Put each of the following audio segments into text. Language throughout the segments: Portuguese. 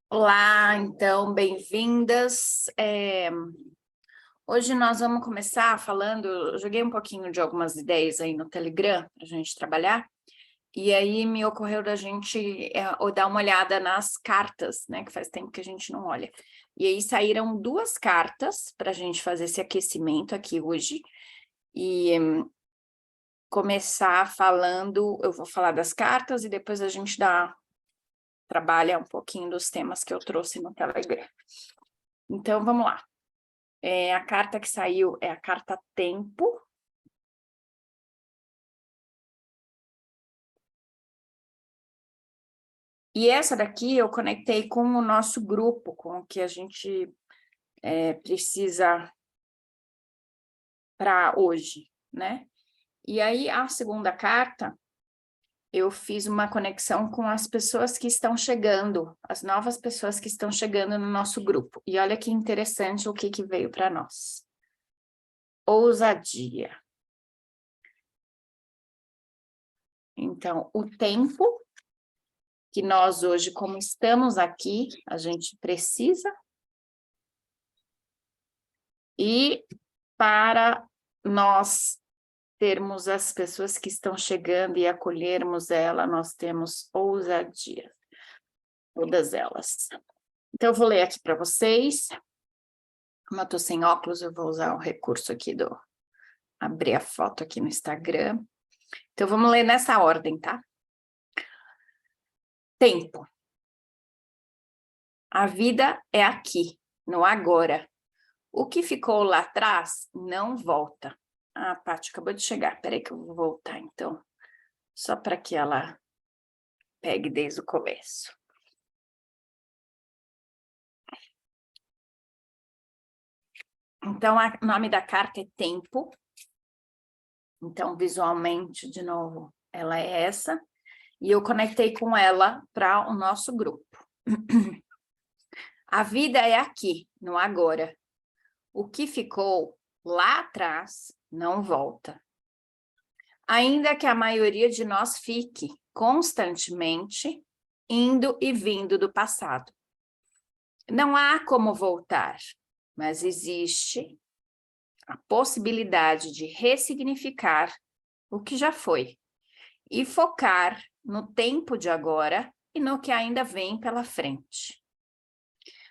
Olá, então, bem-vindas. Hoje nós vamos começar falando, eu joguei um pouquinho de algumas ideias aí no Telegram para a gente trabalhar, e aí me ocorreu da gente dar uma olhada nas cartas, né, que faz tempo que a gente não olha. E aí saíram duas cartas para a gente fazer esse aquecimento aqui hoje, e começar falando, eu vou falar das cartas e depois a gente trabalha um pouquinho dos temas que eu trouxe no Telegram. Então, vamos lá. A carta que saiu é a carta Tempo. E essa daqui eu conectei com o nosso grupo, com o que a gente precisa para hoje, né? E aí, a segunda carta, eu fiz uma conexão com as pessoas que estão chegando, as novas pessoas que estão chegando no nosso grupo. E olha que interessante o que veio para nós. Ousadia. Então, o tempo que nós hoje, como estamos aqui, a gente precisa. E para nós termos as pessoas que estão chegando e acolhermos ela, nós temos ousadia, todas elas. Então, eu vou ler aqui para vocês. Como eu estou sem óculos, eu vou usar o recurso aqui abrir a foto aqui no Instagram. Então, vamos ler nessa ordem, tá? Tempo. A vida é aqui, no agora. O que ficou lá atrás não volta. Ah, a Paty acabou de chegar. Peraí que eu vou voltar, então. Só para que ela pegue desde o começo. Então, o nome da carta é Tempo. Então, visualmente, de novo, ela é essa. E eu conectei com ela para o nosso grupo. A vida é aqui, no agora. O que ficou lá atrás não volta. Ainda que a maioria de nós fique constantemente indo e vindo do passado. Não há como voltar, mas existe a possibilidade de ressignificar o que já foi e focar no tempo de agora e no que ainda vem pela frente.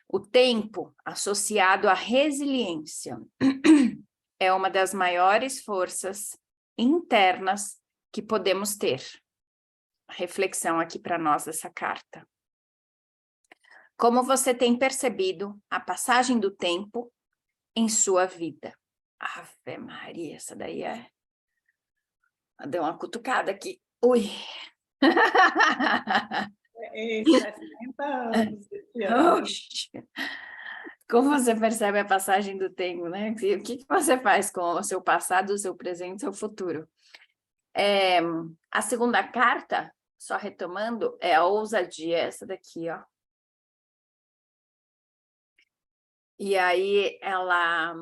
O tempo associado à resiliência é uma das maiores forças internas que podemos ter. Reflexão aqui para nós dessa carta. Como você tem percebido a passagem do tempo em sua vida? Ave Maria, essa daí deu uma cutucada aqui. Ui! 60 anos esse ano. Como você percebe a passagem do tempo, né? O que você faz com o seu passado, o seu presente, o seu futuro? A segunda carta, só retomando, é a ousadia, essa daqui, ó. E aí ela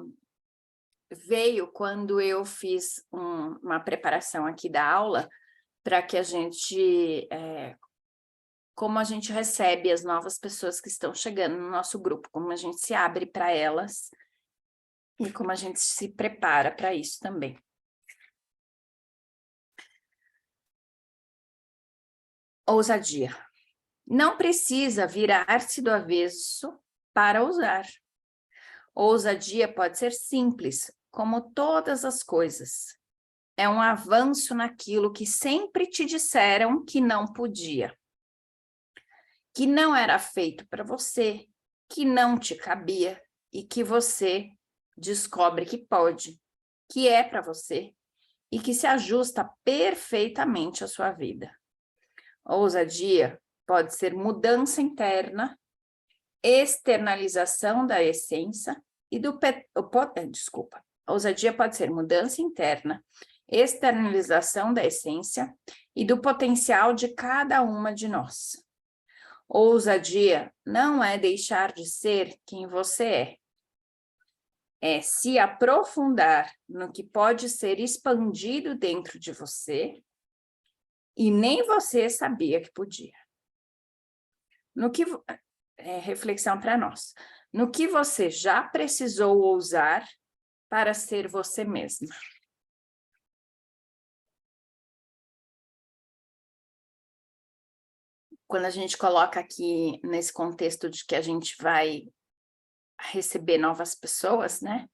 veio quando eu fiz uma preparação aqui da aula para que a gente, como a gente recebe as novas pessoas que estão chegando no nosso grupo, como a gente se abre para elas e como a gente se prepara para isso também. Ousadia. Não precisa virar-se do avesso para ousar. Ousadia pode ser simples, como todas as coisas. É um avanço naquilo que sempre te disseram que não podia, que não era feito para você, que não te cabia e que você descobre que pode, que é para você e que se ajusta perfeitamente à sua vida. Ousadia pode ser mudança interna, externalização da essência e desculpa. Ousadia pode ser mudança interna, externalização da essência e do potencial de cada uma de nós. Ousadia não é deixar de ser quem você é se aprofundar no que pode ser expandido dentro de você e nem você sabia que podia. reflexão para nós. No que você já precisou ousar para ser você mesma? Quando a gente coloca aqui nesse contexto de que a gente vai receber novas pessoas, né?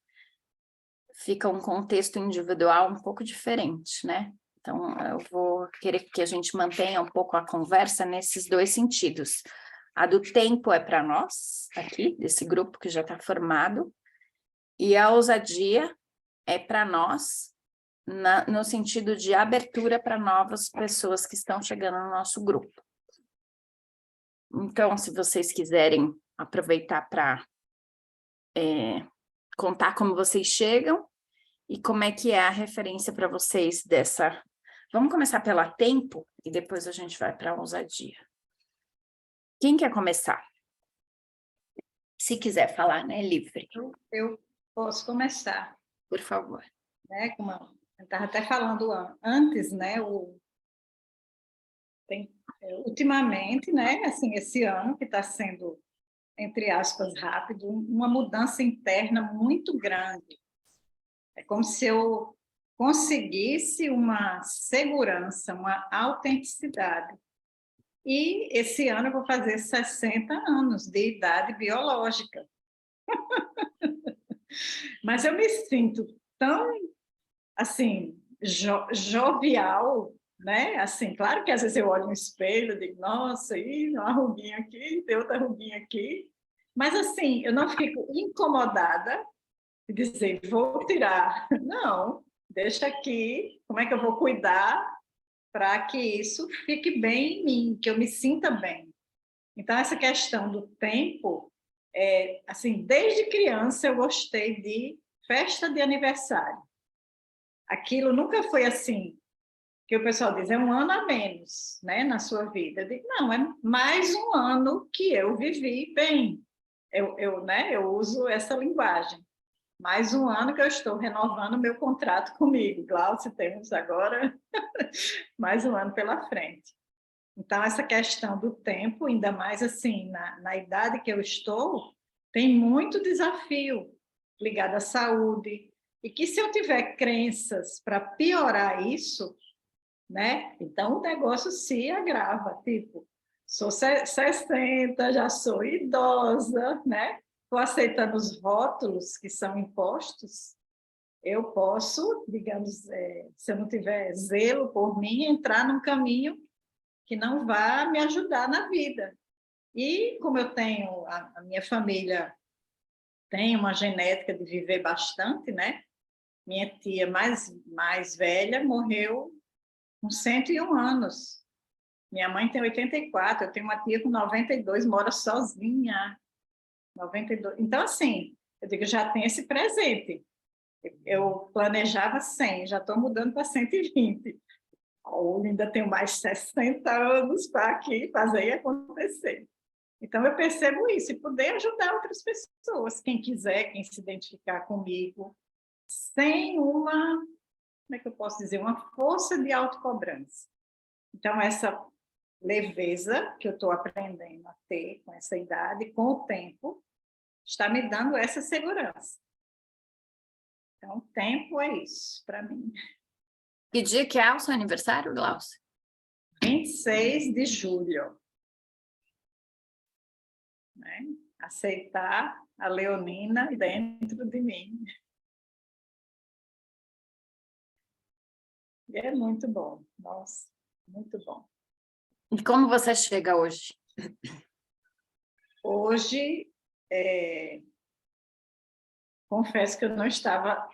Fica um contexto individual um pouco diferente, né? Então, eu vou querer que a gente mantenha um pouco a conversa nesses dois sentidos. A do tempo é para nós, aqui, desse grupo que já está formado, e a ousadia é para nós, no sentido de abertura para novas pessoas que estão chegando no nosso grupo. Então, se vocês quiserem aproveitar para contar como vocês chegam e como é que é a referência para vocês dessa... Vamos começar pela tempo e depois a gente vai para a ousadia. Quem quer começar? Se quiser falar, né? Livre. Eu posso começar. Por favor. Né? Como eu estava até falando antes, né? Ultimamente, né? Assim, esse ano que está sendo, entre aspas, rápido, uma mudança interna muito grande. É como se eu conseguisse uma segurança, uma autenticidade. E esse ano eu vou fazer 60 anos de idade biológica. Mas eu me sinto tão, assim, jovial, né? Assim, claro que às vezes eu olho no espelho e digo, nossa, aí, uma ruguinha aqui, tem outra ruguinha aqui. Mas, assim, eu não fico incomodada de dizer, vou tirar. Não, deixa aqui, como é que eu vou cuidar para que isso fique bem em mim, que eu me sinta bem. Então, essa questão do tempo, assim, desde criança eu gostei de festa de aniversário. Aquilo nunca foi assim, que o pessoal diz, é um ano a menos, né, na sua vida. Eu digo, não, é mais um ano que eu vivi bem. Eu uso essa linguagem. Mais um ano que eu estou renovando meu contrato comigo. Glaucio, temos agora mais um ano pela frente. Então, essa questão do tempo, ainda mais assim, na idade que eu estou, tem muito desafio ligado à saúde, e que se eu tiver crenças para piorar isso, né, então o negócio se agrava, tipo, sou 60, já sou idosa, né, estou aceitando os rótulos que são impostos, eu posso, digamos, se eu não tiver zelo por mim, entrar num caminho que não vai me ajudar na vida. E como eu tenho, a minha família tem uma genética de viver bastante, né? Minha tia mais velha morreu com 101 anos. Minha mãe tem 84, eu tenho uma tia com 92, mora sozinha. 92. Então, assim, eu digo, já tem esse presente. Eu planejava 100, já estou mudando para 120. Eu ainda tenho mais 60 anos para aqui fazer acontecer. Então, eu percebo isso, e poder ajudar outras pessoas, quem quiser, quem se identificar comigo, sem uma, como é que eu posso dizer, uma força de autocobrança. Então, essa leveza que eu estou aprendendo a ter com essa idade, com o tempo, está me dando essa segurança. Então, o tempo é isso para mim. Que dia que é o seu aniversário, Glaucio? 26 de julho. Né? Aceitar a leonina dentro de mim. E é muito bom. Nossa, muito bom. E como você chega hoje? Hoje, confesso que eu não estava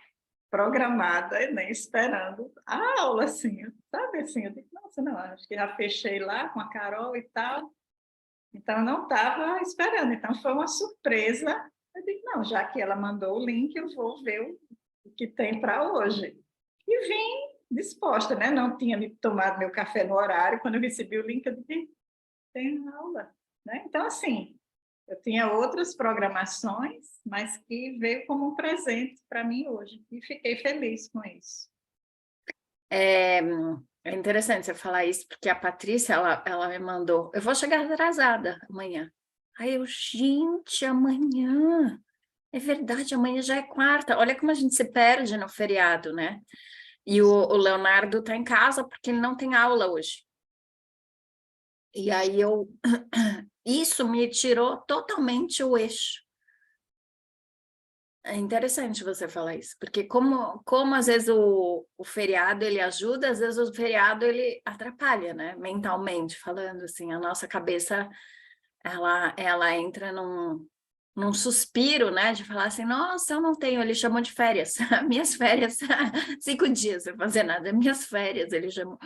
programada, nem esperando a aula, assim, sabe, assim, eu digo, nossa, não, acho que já fechei lá com a Carol e tal, então eu não estava esperando, então foi uma surpresa, eu digo, não, já que ela mandou o link, eu vou ver o que tem para hoje, e vim disposta, né, não tinha me tomado meu café no horário, quando eu recebi o link, eu disse, tem aula, né, então assim, eu tinha outras programações, mas que veio como um presente para mim hoje. E fiquei feliz com isso. É interessante você falar isso, porque a Patrícia, ela me mandou... Eu vou chegar atrasada amanhã. Aí eu, gente, amanhã, é verdade, amanhã já é quarta. Olha como a gente se perde no feriado, né? E o Leonardo tá em casa porque ele não tem aula hoje. E aí isso me tirou totalmente o eixo. É interessante você falar isso, porque como às vezes o feriado ele ajuda, às vezes o feriado ele atrapalha, né? Mentalmente falando, assim, a nossa cabeça, ela entra num suspiro, né? De falar assim, nossa, eu não tenho, ele chamou de férias, minhas férias, 5 dias sem fazer nada, minhas férias, ele chamou.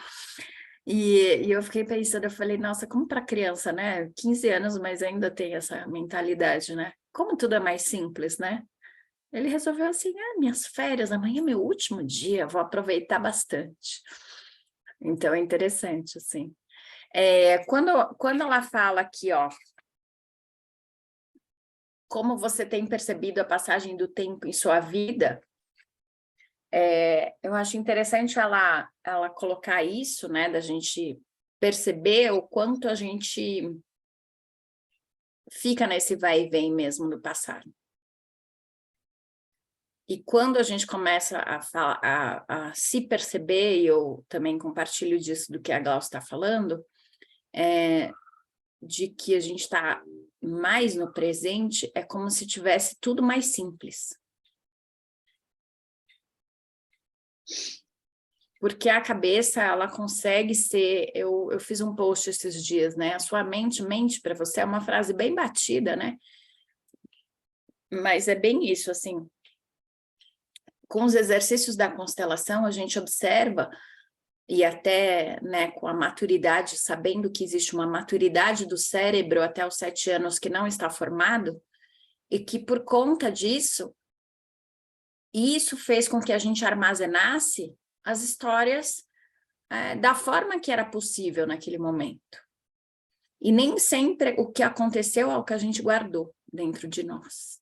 E eu fiquei pensando, eu falei, nossa, como para criança, né? 15 anos, mas ainda tem essa mentalidade, né? Como tudo é mais simples, né? Ele resolveu assim, minhas férias, amanhã é meu último dia, vou aproveitar bastante. Então, é interessante, assim. Quando ela fala aqui, ó, como você tem percebido a passagem do tempo em sua vida, eu acho interessante ela colocar isso, né, da gente perceber o quanto a gente fica nesse vai e vem mesmo no passado. E quando a gente começa a se perceber, e eu também compartilho disso do que a Glaucia está falando, de que a gente está mais no presente, é como se tivesse tudo mais simples. Porque a cabeça, ela consegue ser... Eu fiz um post esses dias, né? A sua mente mente para você, é uma frase bem batida, né? Mas é bem isso, assim. Com os exercícios da constelação, a gente observa, e até, né, com a maturidade, sabendo que existe uma maturidade do cérebro até os 7 anos que não está formado, e que por conta disso, isso fez com que a gente armazenasse as histórias da forma que era possível naquele momento. E nem sempre o que aconteceu é o que a gente guardou dentro de nós.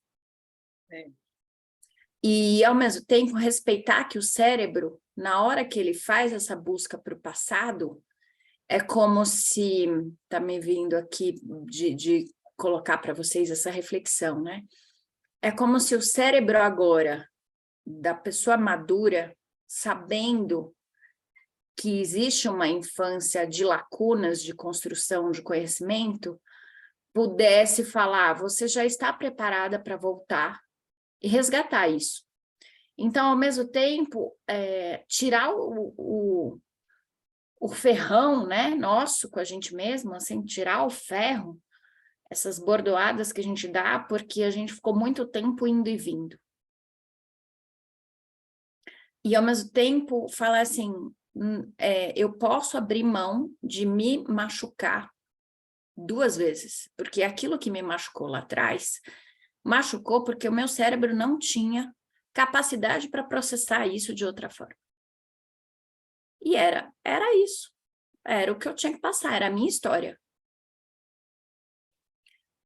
E, ao mesmo tempo, respeitar que o cérebro, na hora que ele faz essa busca para o passado, é como se, está me vindo aqui de colocar para vocês essa reflexão, né? É como se o cérebro agora, da pessoa madura, sabendo que existe uma infância de lacunas de construção de conhecimento, pudesse falar, você já está preparada para voltar e resgatar isso. Então, ao mesmo tempo, tirar o ferrão, né, nosso com a gente mesmo, assim, tirar o ferro, essas bordoadas que a gente dá, porque a gente ficou muito tempo indo e vindo. E, ao mesmo tempo, falar assim, eu posso abrir mão de me machucar 2 vezes, porque aquilo que me machucou lá atrás, machucou porque o meu cérebro não tinha capacidade para processar isso de outra forma. E era isso. Era o que eu tinha que passar, era a minha história.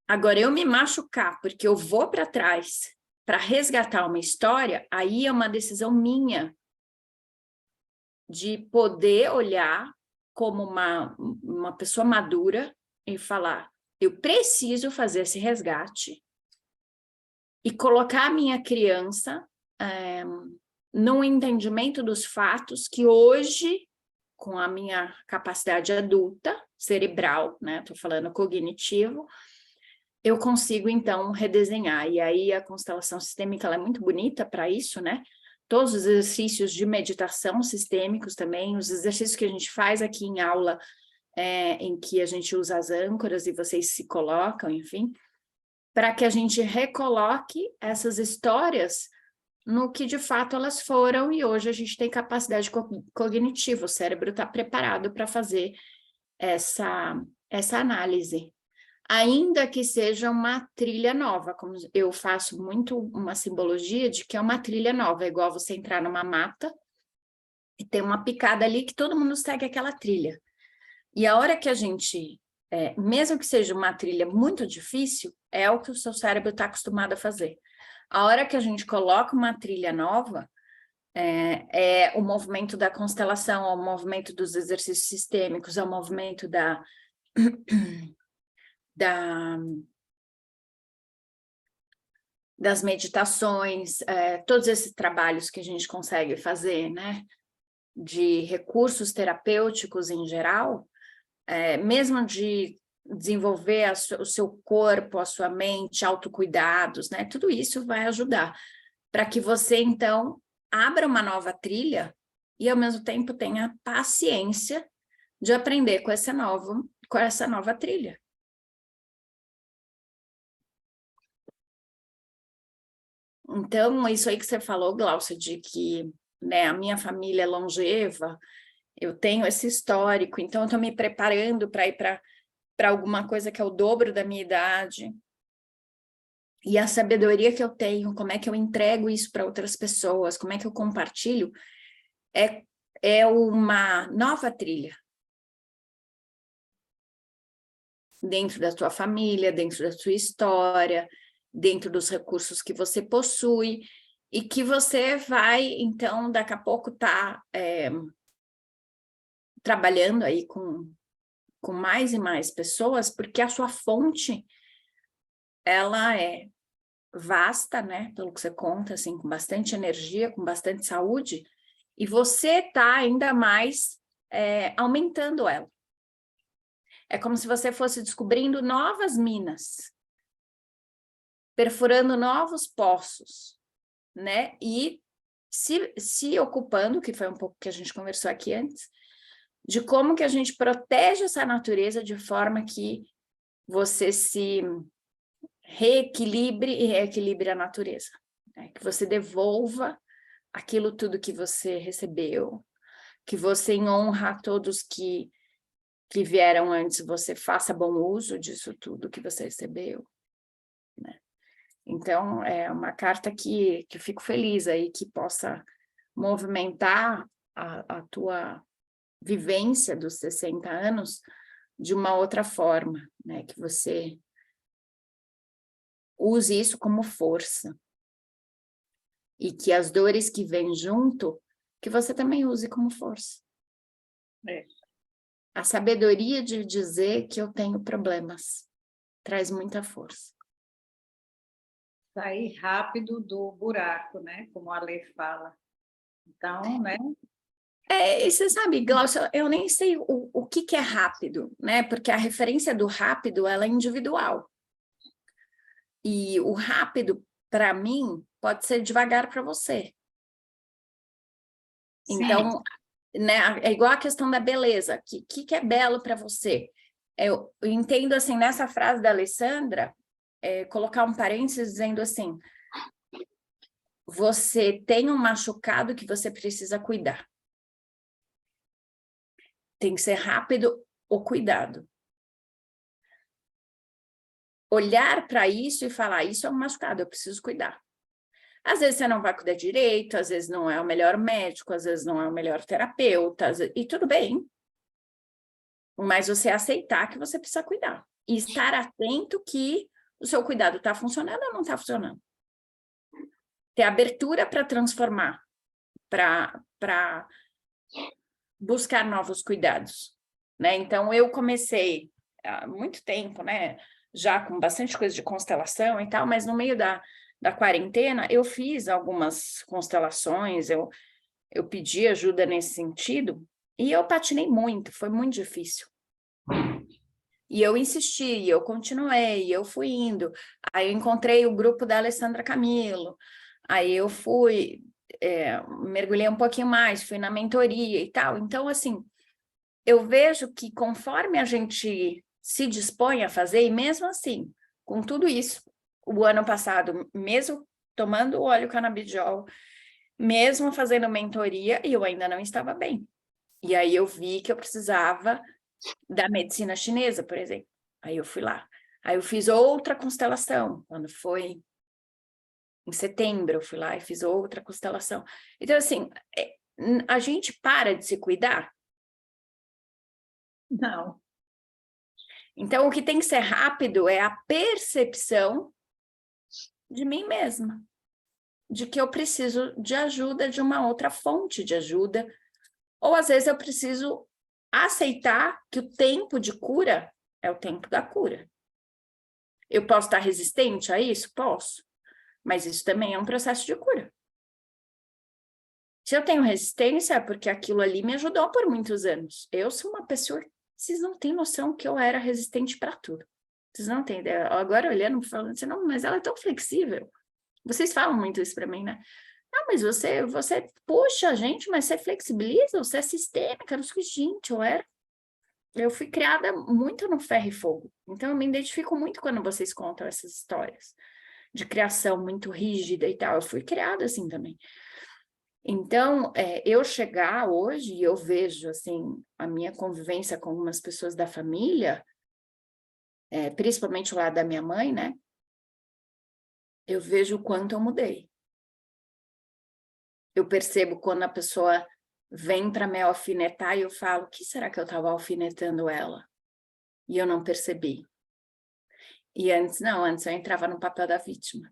Agora, eu me machucar porque eu vou para trás para resgatar uma história, aí é uma decisão minha de poder olhar como uma pessoa madura e falar, eu preciso fazer esse resgate e colocar a minha criança num entendimento dos fatos que hoje, com a minha capacidade adulta, cerebral, né, estou falando cognitivo, eu consigo, então, redesenhar. E aí a constelação sistêmica ela é muito bonita para isso, né? Todos os exercícios de meditação sistêmicos também, os exercícios que a gente faz aqui em aula, em que a gente usa as âncoras e vocês se colocam, enfim, para que a gente recoloque essas histórias no que de fato elas foram, e hoje a gente tem capacidade cognitiva, o cérebro está preparado para fazer essa análise. Ainda que seja uma trilha nova, como eu faço muito uma simbologia de que é uma trilha nova, é igual você entrar numa mata e tem uma picada ali que todo mundo segue aquela trilha. E a hora que a gente, mesmo que seja uma trilha muito difícil, é o que o seu cérebro está acostumado a fazer. A hora que a gente coloca uma trilha nova, é o movimento da constelação, é o movimento dos exercícios sistêmicos, é o movimento da das meditações, todos esses trabalhos que a gente consegue fazer, né? De recursos terapêuticos em geral, mesmo de desenvolver o seu corpo, a sua mente, autocuidados, né? Tudo isso vai ajudar para que você, então, abra uma nova trilha e, ao mesmo tempo, tenha paciência de aprender com essa nova trilha. Então, isso aí que você falou, Glaucia, de que, né, a minha família é longeva, eu tenho esse histórico, então eu estou me preparando para ir para alguma coisa que é o dobro da minha idade. E a sabedoria que eu tenho, como é que eu entrego isso para outras pessoas, como é que eu compartilho, é uma nova trilha. Dentro da tua família, dentro da tua história, dentro dos recursos que você possui, e que você vai, então, daqui a pouco estar trabalhando aí com mais e mais pessoas, porque a sua fonte, ela é vasta, né, pelo que você conta, assim, com bastante energia, com bastante saúde, e você está ainda mais aumentando ela. É como se você fosse descobrindo novas minas, perfurando novos poços, né, e se ocupando, que foi um pouco que a gente conversou aqui antes, de como que a gente protege essa natureza de forma que você se reequilibre e reequilibre a natureza, né? Que você devolva aquilo tudo que você recebeu, que você, em honra a todos que vieram antes, você faça bom uso disso tudo que você recebeu, né? Então, é uma carta que eu fico feliz aí, que possa movimentar a tua vivência dos 60 anos de uma outra forma, né? Que você use isso como força. E que as dores que vêm junto, que você também use como força. A sabedoria de dizer que eu tenho problemas traz muita força. Sair rápido do buraco, né? Como a lei fala. Então, né? E você sabe, Glaucia, eu nem sei o que é rápido, né? Porque a referência do rápido, ela é individual. E o rápido, para mim, pode ser devagar para você. Sim. Então, né, é igual a questão da beleza. O que é belo para você? Eu entendo, assim, nessa frase da Alessandra, colocar um parênteses dizendo assim, você tem um machucado que você precisa cuidar. Tem que ser rápido o cuidado. Olhar para isso e falar, isso é um machucado, eu preciso cuidar. Às vezes você não vai cuidar direito, às vezes não é o melhor médico, às vezes não é o melhor terapeuta, e tudo bem. Mas você aceitar que você precisa cuidar. E estar atento que o seu cuidado está funcionando ou não está funcionando. Ter abertura para transformar, para buscar novos cuidados, né? Então, eu comecei há muito tempo, né? Já com bastante coisa de constelação e tal, mas no meio da quarentena, eu fiz algumas constelações, eu pedi ajuda nesse sentido, e eu patinei muito, foi muito difícil. E eu insisti, eu continuei, eu fui indo. Aí eu encontrei o grupo da Alessandra Camilo, aí eu fui, mergulhei um pouquinho mais, fui na mentoria e tal. Então, assim, eu vejo que conforme a gente se dispõe a fazer, e mesmo assim, com tudo isso, o ano passado, mesmo tomando o óleo canabidiol, mesmo fazendo mentoria, eu ainda não estava bem. E aí eu vi que eu precisava da medicina chinesa, por exemplo. Aí eu fui lá. Aí eu fiz outra constelação, quando foi em setembro, eu fui lá e fiz outra constelação. Então, assim, a gente para de se cuidar? Não. Então, o que tem que ser rápido é a percepção de mim mesma, de que eu preciso de ajuda, de uma outra fonte de ajuda, ou às vezes eu preciso aceitar que o tempo de cura é o tempo da cura. Eu posso estar resistente a isso? Posso. Mas isso também é um processo de cura. Se eu tenho resistência, é porque aquilo ali me ajudou por muitos anos. Eu sou uma pessoa, vocês não têm noção que eu era resistente para tudo. Vocês não têm ideia. Agora olhando, falando assim, não, mas ela é tão flexível. Vocês falam muito isso para mim, né? Ah, mas você, puxa, gente, mas você flexibiliza, você é sistêmica. Eu não sei, gente, eu fui criada muito no ferro e fogo. Então, eu me identifico muito quando vocês contam essas histórias de criação muito rígida e tal. Eu fui criada assim também. Então, eu chegar hoje e eu vejo, assim, a minha convivência com algumas pessoas da família, principalmente o lado da minha mãe, né? Eu vejo o quanto eu mudei. Eu percebo quando a pessoa vem para me alfinetar e eu falo, o que será que eu estava alfinetando ela? E eu não percebi. E antes eu entrava no papel da vítima.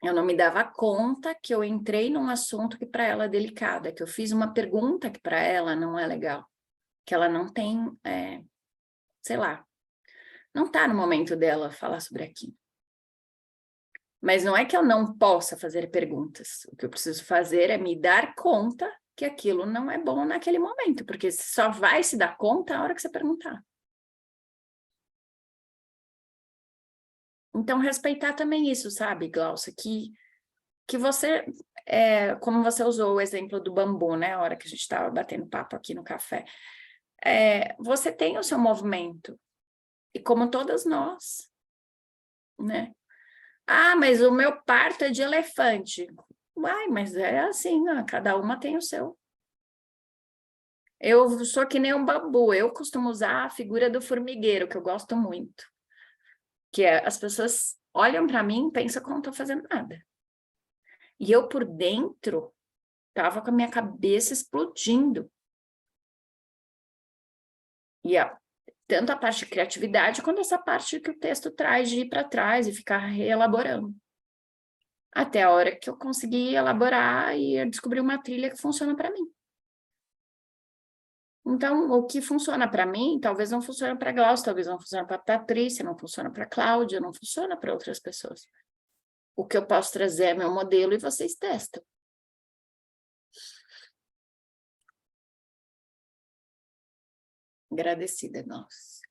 Eu não me dava conta que eu entrei num assunto que para ela é delicado, que eu fiz uma pergunta que para ela não é legal, que ela não tem, sei lá, não está no momento dela falar sobre aquilo. Mas não é que eu não possa fazer perguntas. O que eu preciso fazer é me dar conta que aquilo não é bom naquele momento, porque só vai se dar conta a hora que você perguntar. Então, respeitar também isso, sabe, Glaucia? Que você, como você usou o exemplo do bambu, né? A hora que a gente estava batendo papo aqui no café. Você tem o seu movimento. E como todas nós, né? Ah, mas o meu parto é de elefante. Uai, mas é assim, né? Cada uma tem o seu. Eu sou que nem um bambu. Eu costumo usar a figura do formigueiro, que eu gosto muito. Que as pessoas olham para mim e pensam que eu não estou fazendo nada. E eu, por dentro, estava com a minha cabeça explodindo. E tanto a parte de criatividade, quanto essa parte que o texto traz de ir para trás e ficar reelaborando. Até a hora que eu consegui elaborar e descobrir uma trilha que funciona para mim. Então, o que funciona para mim, talvez não funcione para a Glaucia, talvez não funcione para a Patrícia, não funciona para a Cláudia, não funciona para outras pessoas. O que eu posso trazer é meu modelo e vocês testam. Agradecida, nossa.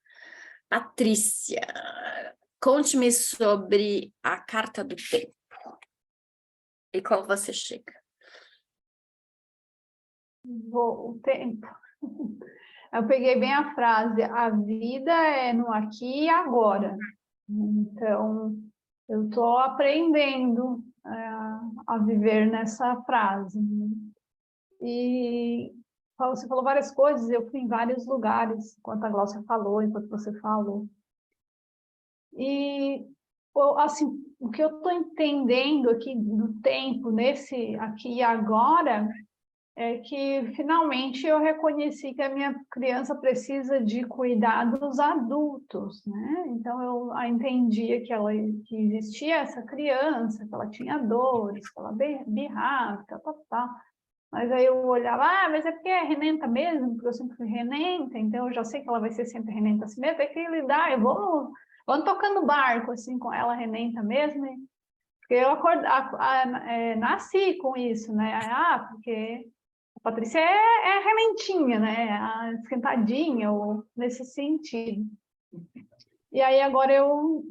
Patrícia, conte-me sobre a carta do tempo. E qual você chega? O tempo. Eu peguei bem a frase, a vida é no aqui e agora. Então, eu estou aprendendo a viver nessa frase. E você falou várias coisas, eu fui em vários lugares, enquanto a Glaucia falou, enquanto você falou. E, assim, o que eu estou entendendo aqui do tempo, nesse aqui e agora, é que finalmente eu reconheci que a minha criança precisa de cuidados adultos, né? Então eu entendia que existia essa criança, que ela tinha dores, que ela birrava, tal. Mas aí eu olhava, mas é porque é renenta mesmo, porque eu sempre fui renenta, então eu já sei que ela vai ser sempre renenta assim mesmo, é que lidar, vou tocando barco assim com ela renenta mesmo, porque eu nasci com isso, né? Porque a Patrícia é rementinha, né? Esquentadinha, ou nesse sentido. E aí agora eu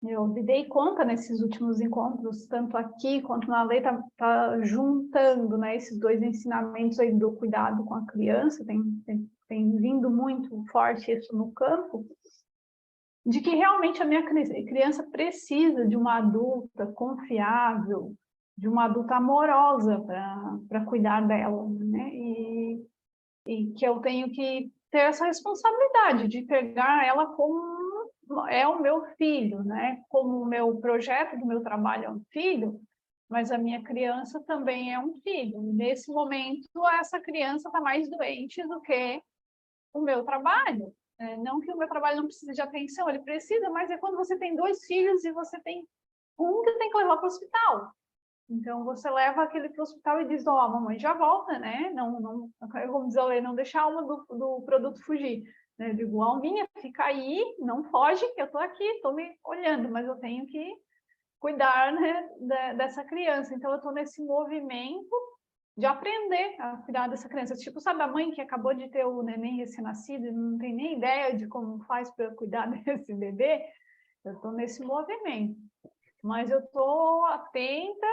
me dei conta nesses últimos encontros, tanto aqui quanto na lei, tá juntando, né, esses dois ensinamentos aí do cuidado com a criança, tem vindo muito forte isso no campo, de que realmente a minha criança precisa de uma adulta confiável, de uma adulta amorosa para cuidar dela, né? E que eu tenho que ter essa responsabilidade de pegar ela como é o meu filho, né? Como o meu projeto do meu trabalho é um filho, mas a minha criança também é um filho. Nesse momento, essa criança está mais doente do que o meu trabalho. Não que o meu trabalho não precise de atenção, ele precisa, mas é quando você tem dois filhos e você tem um que tem que levar para o hospital. Então, você leva aquele para o hospital e diz, a mamãe já volta, né? Não, como diz a lei, não deixar a alma do produto fugir. Né? Eu digo, alminha, fica aí, não foge, que eu estou aqui, estou me olhando, mas eu tenho que cuidar, né, dessa criança. Então, eu estou nesse movimento de aprender a cuidar dessa criança. Tipo, sabe, a mãe que acabou de ter o neném recém-nascido e não tem nem ideia de como faz para cuidar desse bebê? Eu estou nesse movimento. Mas eu estou atenta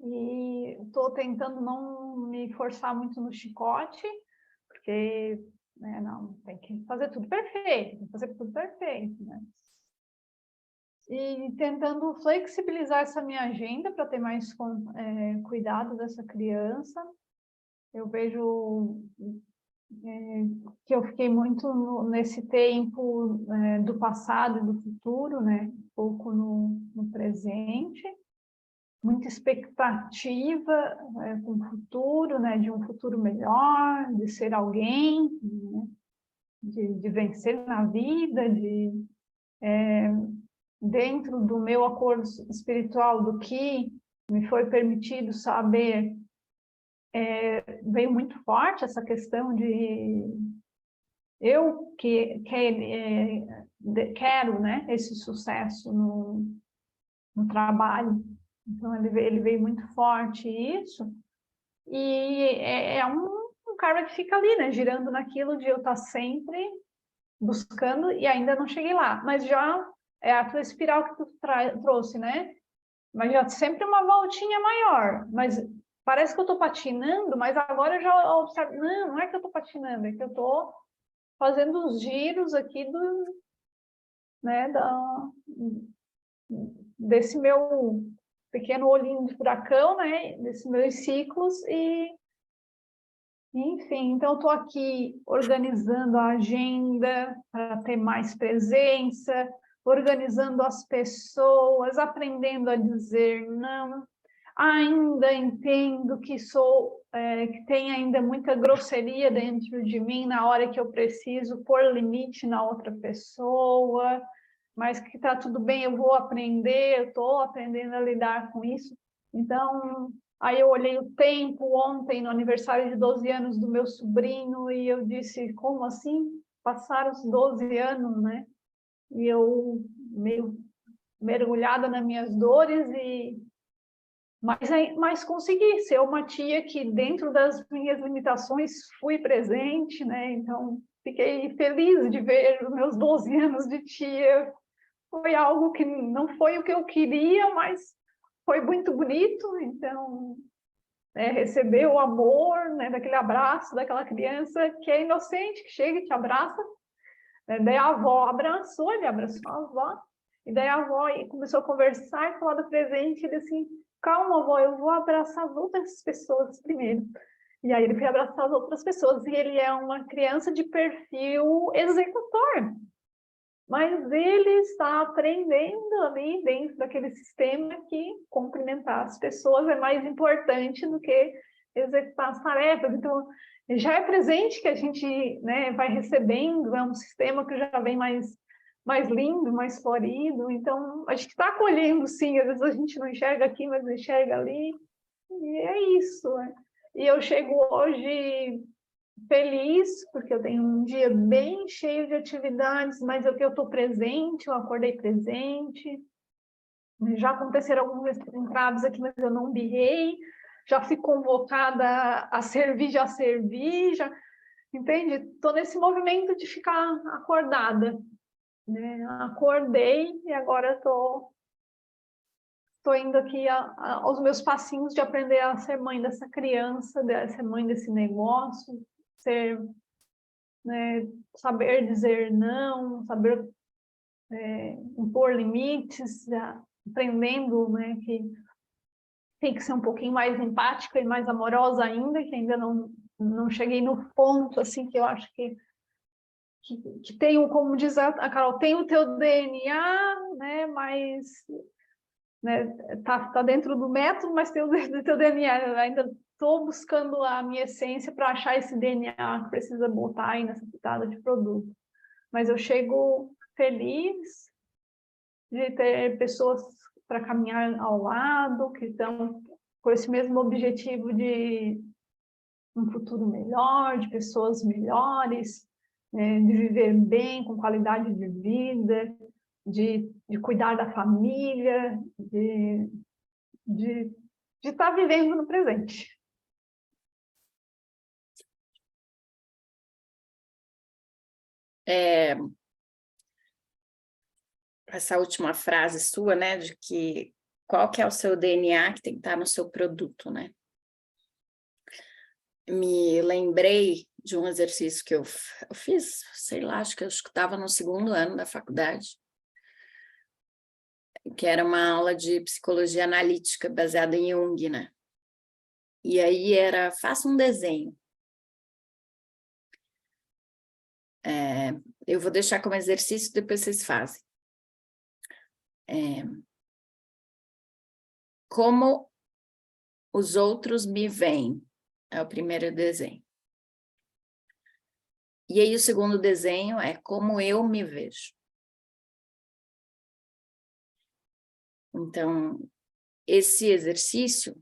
e estou tentando não me forçar muito no chicote, porque, né, não, tem que fazer tudo perfeito, tem que fazer tudo perfeito, né? E tentando flexibilizar essa minha agenda para ter mais cuidado dessa criança. Eu vejo que eu fiquei muito nesse tempo do passado e do futuro, né? Pouco no presente. Muita expectativa com o futuro, né? De um futuro melhor, de ser alguém, né? de vencer na vida, dentro do meu acordo espiritual, do que me foi permitido saber, veio muito forte essa questão de eu quero, né, esse sucesso no trabalho. Então, ele veio muito forte isso, e é um karma que fica ali, né, girando naquilo de eu estar sempre buscando e ainda não cheguei lá, mas já é a tua espiral que tu trouxe, né? Mas já sempre uma voltinha maior, mas parece que eu estou patinando, mas agora eu já observo, não é que eu estou patinando, é que eu estou fazendo os giros aqui né, desse meu pequeno olhinho de furacão, né, desses meus ciclos, enfim, então estou aqui organizando a agenda para ter mais presença, organizando as pessoas, aprendendo a dizer não. Ainda entendo que que tem ainda muita grosseria dentro de mim na hora que eu preciso pôr limite na outra pessoa, mas que está tudo bem, eu vou aprender, eu estou aprendendo a lidar com isso. Então, aí eu olhei o tempo ontem, no aniversário de 12 anos do meu sobrinho, e eu disse, como assim? Passaram os 12 anos, né? E eu meio mergulhada nas minhas dores, mas consegui ser uma tia que, dentro das minhas limitações, fui presente, né? Então, fiquei feliz de ver os meus 12 anos de tia. Foi algo que não foi o que eu queria, mas foi muito bonito. Então, receber o amor, né, daquele abraço daquela criança que é inocente, que chega e te abraça. Daí a avó abraçou, ele abraçou a avó, e daí a avó começou a conversar e falar do presente, ele assim, calma, avó, eu vou abraçar as outras pessoas primeiro. E aí ele foi abraçar as outras pessoas, e ele é uma criança de perfil executor, mas ele está aprendendo ali dentro daquele sistema que cumprimentar as pessoas é mais importante do que executar as tarefas. Então, já é presente que a gente, né, vai recebendo, é um sistema que já vem mais lindo, mais florido. Então, a gente está colhendo, sim, às vezes a gente não enxerga aqui, mas enxerga ali, e é isso. Né? E eu chego hoje feliz, porque eu tenho um dia bem cheio de atividades, mas eu estou presente, eu acordei presente. Já aconteceram alguns entraves aqui, mas eu não birrei. Já fui convocada a servir, já servi, já... Entende? Estou nesse movimento de ficar acordada. Né? Acordei e agora estou indo aqui aos meus passinhos de aprender a ser mãe dessa criança, de ser mãe desse negócio, ser... Né, saber dizer não, saber impor limites, aprendendo, né, que tem que ser um pouquinho mais empática e mais amorosa ainda, que ainda não cheguei no ponto, assim, que eu acho que tem, como diz a Carol, tem o teu DNA, né, mas né, tá dentro do método, mas tem o teu DNA, eu ainda estou buscando a minha essência para achar esse DNA que precisa botar aí nessa pitada de produto. Mas eu chego feliz de ter pessoas para caminhar ao lado, que estão com esse mesmo objetivo de um futuro melhor, de pessoas melhores, de viver bem, com qualidade de vida, de cuidar da família, de estar vivendo no presente. Essa última frase sua, né, de que qual que é o seu DNA que tem que estar no seu produto, né? Me lembrei de um exercício que eu fiz, sei lá, acho que eu estava no 2º ano da faculdade, que era uma aula de psicologia analítica baseada em Jung, né? E aí era, faça um desenho. Eu vou deixar como exercício, depois vocês fazem. Como os outros me veem, é o primeiro desenho. E aí o segundo desenho é como eu me vejo. Então, esse exercício,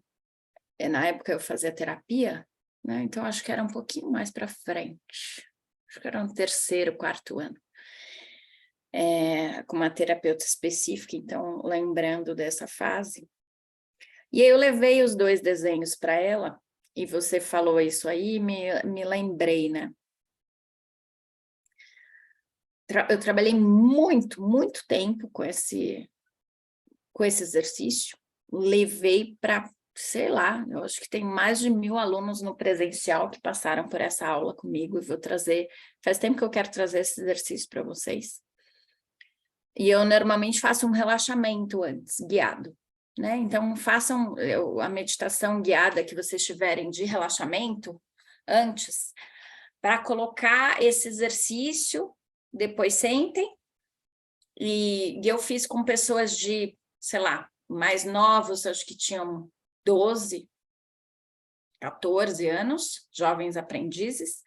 na época eu fazia terapia, né? Então acho que era um pouquinho mais para frente. Acho que era no 3º, 4º ano. Com uma terapeuta específica, então lembrando dessa fase. E aí eu levei os 2 desenhos para ela, e você falou isso aí, me lembrei, né? Eu trabalhei muito, muito tempo com esse exercício, levei para, sei lá, eu acho que tem mais de 1000 alunos no presencial que passaram por essa aula comigo, e vou trazer, faz tempo que eu quero trazer esse exercício para vocês. E eu normalmente faço um relaxamento antes, guiado, né? Então façam a meditação guiada que vocês tiverem de relaxamento antes, para colocar esse exercício, depois sentem, e eu fiz com pessoas de, sei lá, mais novos, acho que tinham 12, 14 anos, jovens aprendizes,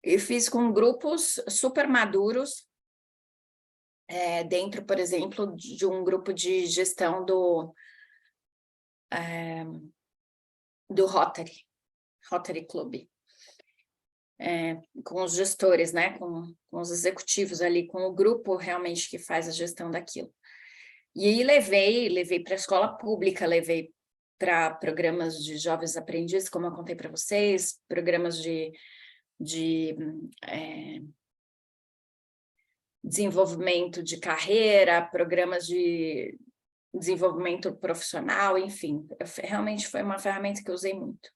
e fiz com grupos super maduros, dentro, por exemplo, de um grupo de gestão do Rotary Club, com os gestores, né, com os executivos ali, com o grupo realmente que faz a gestão daquilo. E aí levei para a escola pública, levei para programas de jovens aprendizes, como eu contei para vocês, programas de desenvolvimento de carreira, programas de desenvolvimento profissional, enfim, realmente foi uma ferramenta que eu usei muito.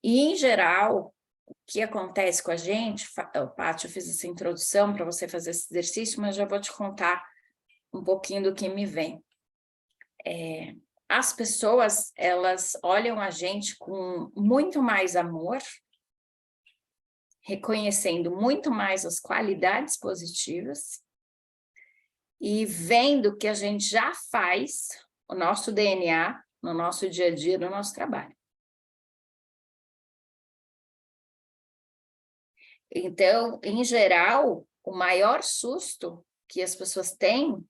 E, em geral, o que acontece com a gente, Paty, eu fiz essa introdução para você fazer esse exercício, mas já vou te contar um pouquinho do que me vem. As pessoas, elas olham a gente com muito mais amor, reconhecendo muito mais as qualidades positivas e vendo que a gente já faz o nosso DNA no nosso dia a dia, no nosso trabalho. Então, em geral, o maior susto que as pessoas têm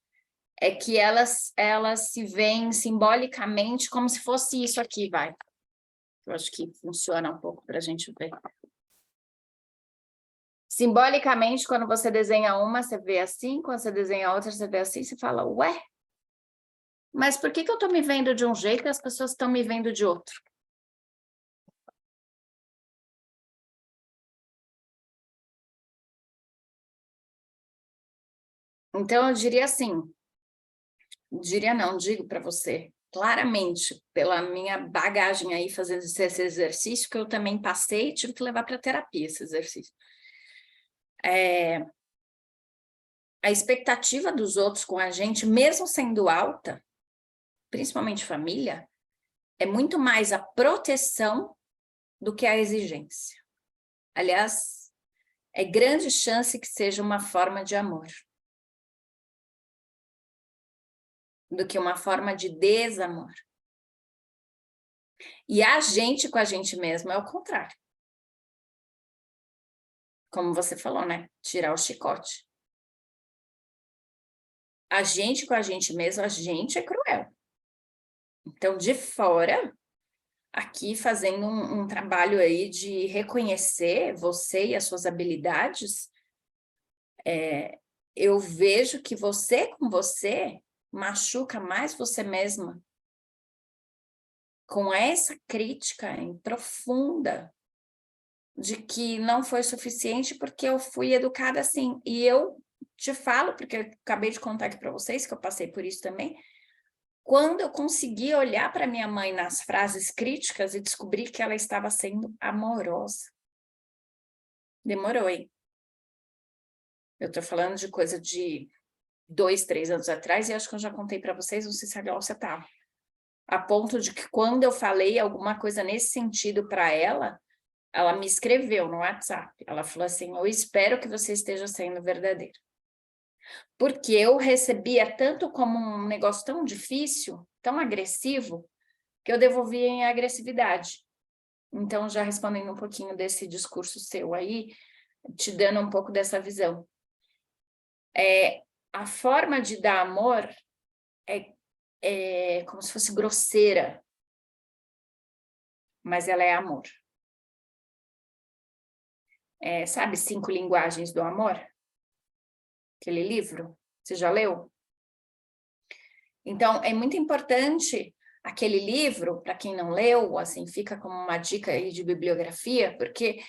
é que elas se veem simbolicamente como se fosse isso aqui, vai. Eu acho que funciona um pouco para a gente ver. Simbolicamente, quando você desenha uma, você vê assim, quando você desenha outra, você vê assim, você fala, ué, mas por que eu estou me vendo de um jeito e as pessoas estão me vendo de outro? Então, eu diria assim, digo para você, claramente, pela minha bagagem aí fazendo esse exercício, que eu também passei e tive que levar para terapia esse exercício. A expectativa dos outros com a gente, mesmo sendo alta, principalmente família, é muito mais a proteção do que a exigência. Aliás, é grande chance que seja uma forma de amor, do que uma forma de desamor. E a gente com a gente mesmo é o contrário. Como você falou, né? Tirar o chicote. A gente com a gente mesmo, a gente é cruel. Então, de fora, aqui fazendo um trabalho aí de reconhecer você e as suas habilidades, eu vejo que você com você machuca mais você mesma. Com essa crítica profunda de que não foi suficiente porque eu fui educada assim. E eu te falo, porque eu acabei de contar aqui para vocês, que eu passei por isso também, quando eu consegui olhar para minha mãe nas frases críticas e descobrir que ela estava sendo amorosa. Demorou, hein? Eu estou falando de coisa de 2, 3 anos atrás, e acho que eu já contei para vocês, não sei se a Glaucia estava. A ponto de que quando eu falei alguma coisa nesse sentido para ela me escreveu no WhatsApp. Ela falou assim, eu espero que você esteja sendo verdadeira. Porque eu recebia tanto como um negócio tão difícil, tão agressivo, que eu devolvia em agressividade. Então, já respondendo um pouquinho desse discurso seu aí, te dando um pouco dessa visão. A forma de dar amor é como se fosse grosseira, mas ela é amor. Sabe 5 Linguagens do Amor? Aquele livro? Você já leu? Então, é muito importante aquele livro, para quem não leu, assim, fica como uma dica aí de bibliografia, porque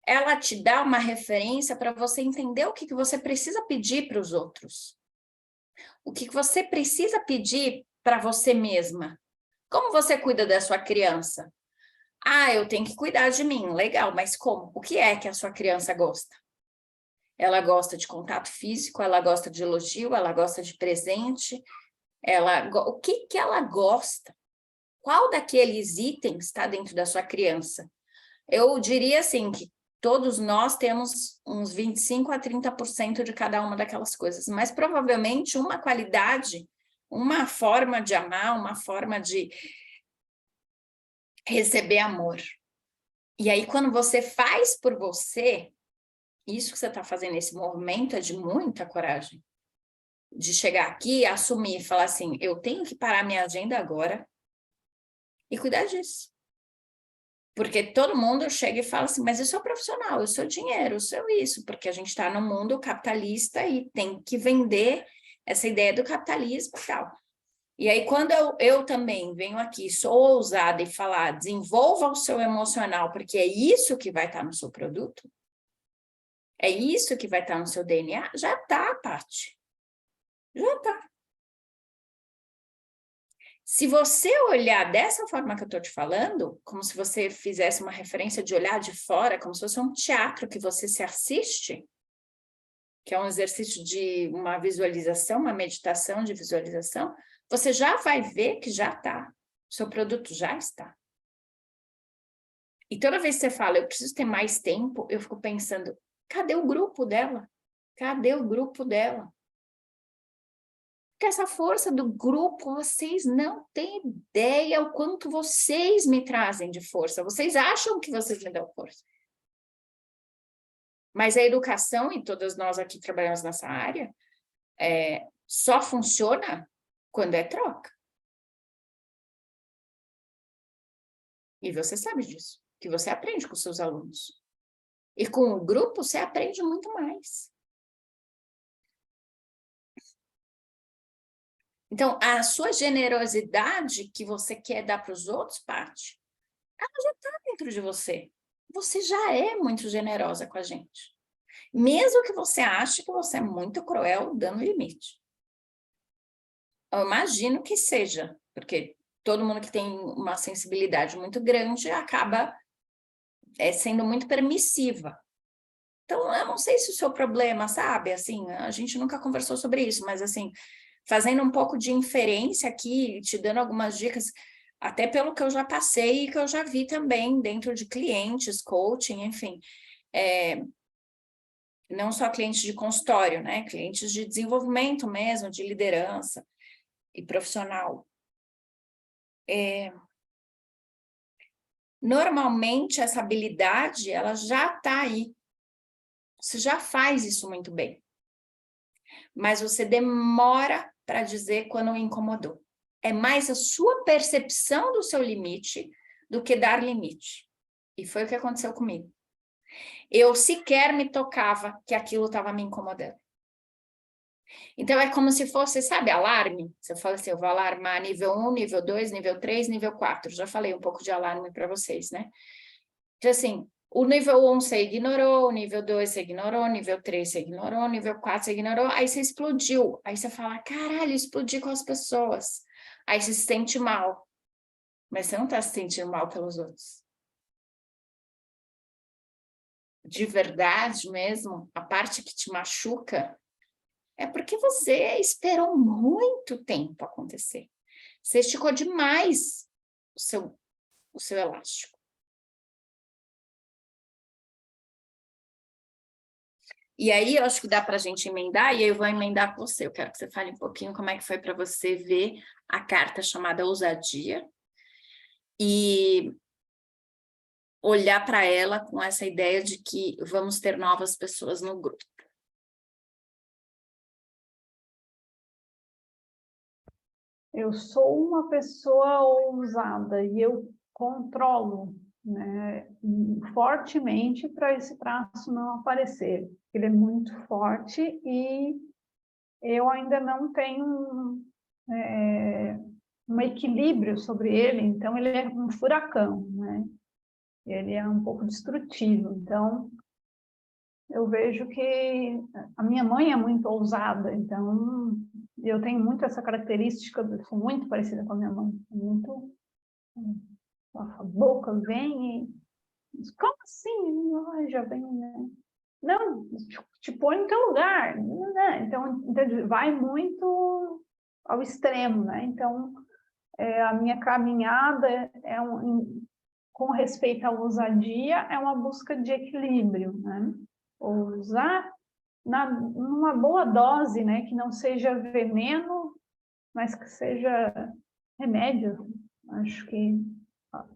ela te dá uma referência para você entender o que você precisa pedir para os outros. O que você precisa pedir para você mesma. Como você cuida da sua criança? Eu tenho que cuidar de mim, legal, mas como? O que é que a sua criança gosta? Ela gosta de contato físico, ela gosta de elogio, ela gosta de presente, o que ela gosta? Qual daqueles itens está dentro da sua criança? Eu diria assim, que todos nós temos uns 25% a 30% de cada uma daquelas coisas, mas provavelmente uma qualidade, uma forma de amar, uma forma de receber amor. E aí, quando você faz por você, isso que você está fazendo, esse movimento é de muita coragem. De chegar aqui, assumir, falar assim, eu tenho que parar minha agenda agora e cuidar disso. Porque todo mundo chega e fala assim, mas eu sou profissional, eu sou dinheiro, eu sou isso, porque a gente está no mundo capitalista e tem que vender essa ideia do capitalismo e tal. E aí, quando eu também venho aqui, sou ousada e falar, desenvolva o seu emocional, porque é isso que vai estar no seu produto, é isso que vai estar no seu DNA, já está, Paty. Já está. Se você olhar dessa forma que eu estou te falando, como se você fizesse uma referência de olhar de fora, como se fosse um teatro que você se assiste, que é um exercício de uma visualização, uma meditação de visualização, você já vai ver que já está. O seu produto já está. E toda vez que você fala, eu preciso ter mais tempo, eu fico pensando, cadê o grupo dela? Cadê o grupo dela? Porque essa força do grupo, vocês não têm ideia o quanto vocês me trazem de força. Vocês acham que vocês me dão força. Mas a educação, e todas nós aqui trabalhamos nessa área, só funciona quando é troca. E você sabe disso, que você aprende com os seus alunos. E com o grupo, você aprende muito mais. Então, a sua generosidade que você quer dar para os outros, Paty, ela já está dentro de você. Você já é muito generosa com a gente. Mesmo que você ache que você é muito cruel dando limite. Eu imagino que seja, porque todo mundo que tem uma sensibilidade muito grande acaba sendo muito permissiva. Então, eu não sei se o seu problema, sabe? Assim, a gente nunca conversou sobre isso, mas assim, fazendo um pouco de inferência aqui, te dando algumas dicas, até pelo que eu já passei e que eu já vi também dentro de clientes, coaching, enfim. Não só clientes de consultório, né? Clientes de desenvolvimento mesmo, de liderança e profissional. Normalmente, essa habilidade, ela já está aí. Você já faz isso muito bem. Mas você demora para dizer quando incomodou. É mais a sua percepção do seu limite do que dar limite. E foi o que aconteceu comigo. Eu sequer me tocava que aquilo estava me incomodando. Então, é como se fosse, sabe, alarme? Você fala assim, eu vou alarmar nível 1, nível 2, nível 3, nível 4. Já falei um pouco de alarme para vocês, né? Então, assim, o nível 1 você ignorou, o nível 2 você ignorou, o nível 3 você ignorou, o nível 4 você ignorou, aí você explodiu. Aí você fala, caralho, explodi com as pessoas. Aí você se sente mal. Mas você não está se sentindo mal pelos outros. De verdade mesmo, a parte que te machuca é porque você esperou muito tempo acontecer. Você esticou demais o seu elástico. E aí, eu acho que dá para a gente emendar, e aí eu vou emendar com você. Eu quero que você fale um pouquinho como é que foi para você ver a carta chamada ousadia e olhar para ela com essa ideia de que vamos ter novas pessoas no grupo. Eu sou uma pessoa ousada e eu controlo, né, fortemente para esse traço não aparecer. Ele é muito forte e eu ainda não tenho um equilíbrio sobre ele, então ele é um furacão, né? Ele é um pouco destrutivo. Então, eu vejo que a minha mãe é muito ousada, então eu tenho muito essa característica, eu sou muito parecida com a minha mãe, muito, a boca vem e, como assim? Ai, já vem, né? Não, te põe no teu lugar, né? Então, vai muito ao extremo, né? Então, a minha caminhada com respeito à ousadia, é uma busca de equilíbrio, né? Ousar numa boa dose, né? Que não seja veneno, mas que seja remédio, acho que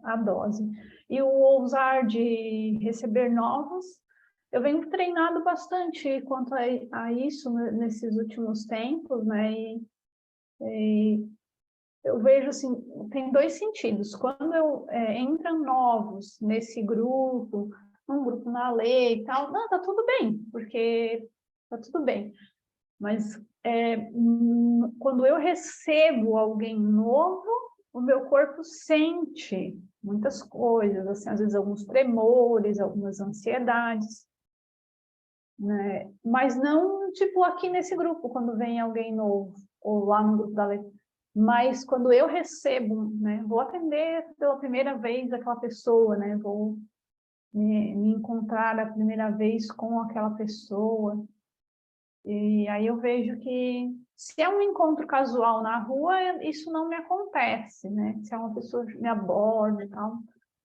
a dose. E o ousar de receber novos, eu venho treinado bastante quanto a isso nesses últimos tempos, né? E eu vejo assim, tem dois sentidos. Quando entram novos nesse grupo, um grupo na lei e tal, não, tá tudo bem, porque tá tudo bem. Mas quando eu recebo alguém novo, o meu corpo sente muitas coisas, assim, às vezes alguns tremores, algumas ansiedades, né? Mas não, tipo, aqui nesse grupo, quando vem alguém novo, ou lá no grupo da lei. Mas quando eu recebo, né, vou atender pela primeira vez aquela pessoa, né, vou me encontrar a primeira vez com aquela pessoa, e aí eu vejo que se é um encontro casual na rua, isso não me acontece, né, se é uma pessoa que me aborda e tal.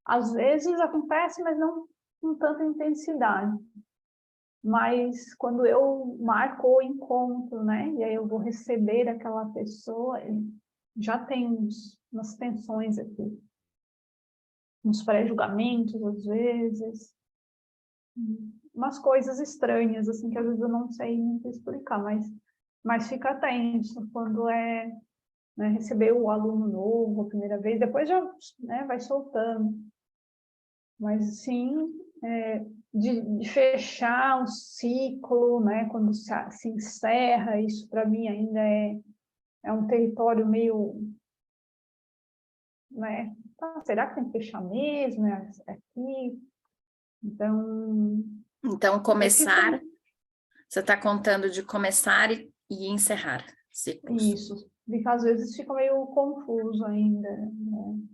Às vezes acontece, mas não com tanta intensidade. Mas quando eu marco o encontro, né, e aí eu vou receber aquela pessoa, já tem umas tensões aqui, uns pré-julgamentos, às vezes, umas coisas estranhas, assim, que às vezes eu não sei muito explicar, mas fica tenso quando né, receber o aluno novo a primeira vez, depois já, né, vai soltando. Mas, sim, de fechar um ciclo, né, quando se encerra, isso para mim ainda é um território meio, né, será que tem que fechar mesmo? É aqui? Então, Então, começar, você está contando de começar e encerrar ciclos. isso, porque às vezes fica meio confuso ainda, né?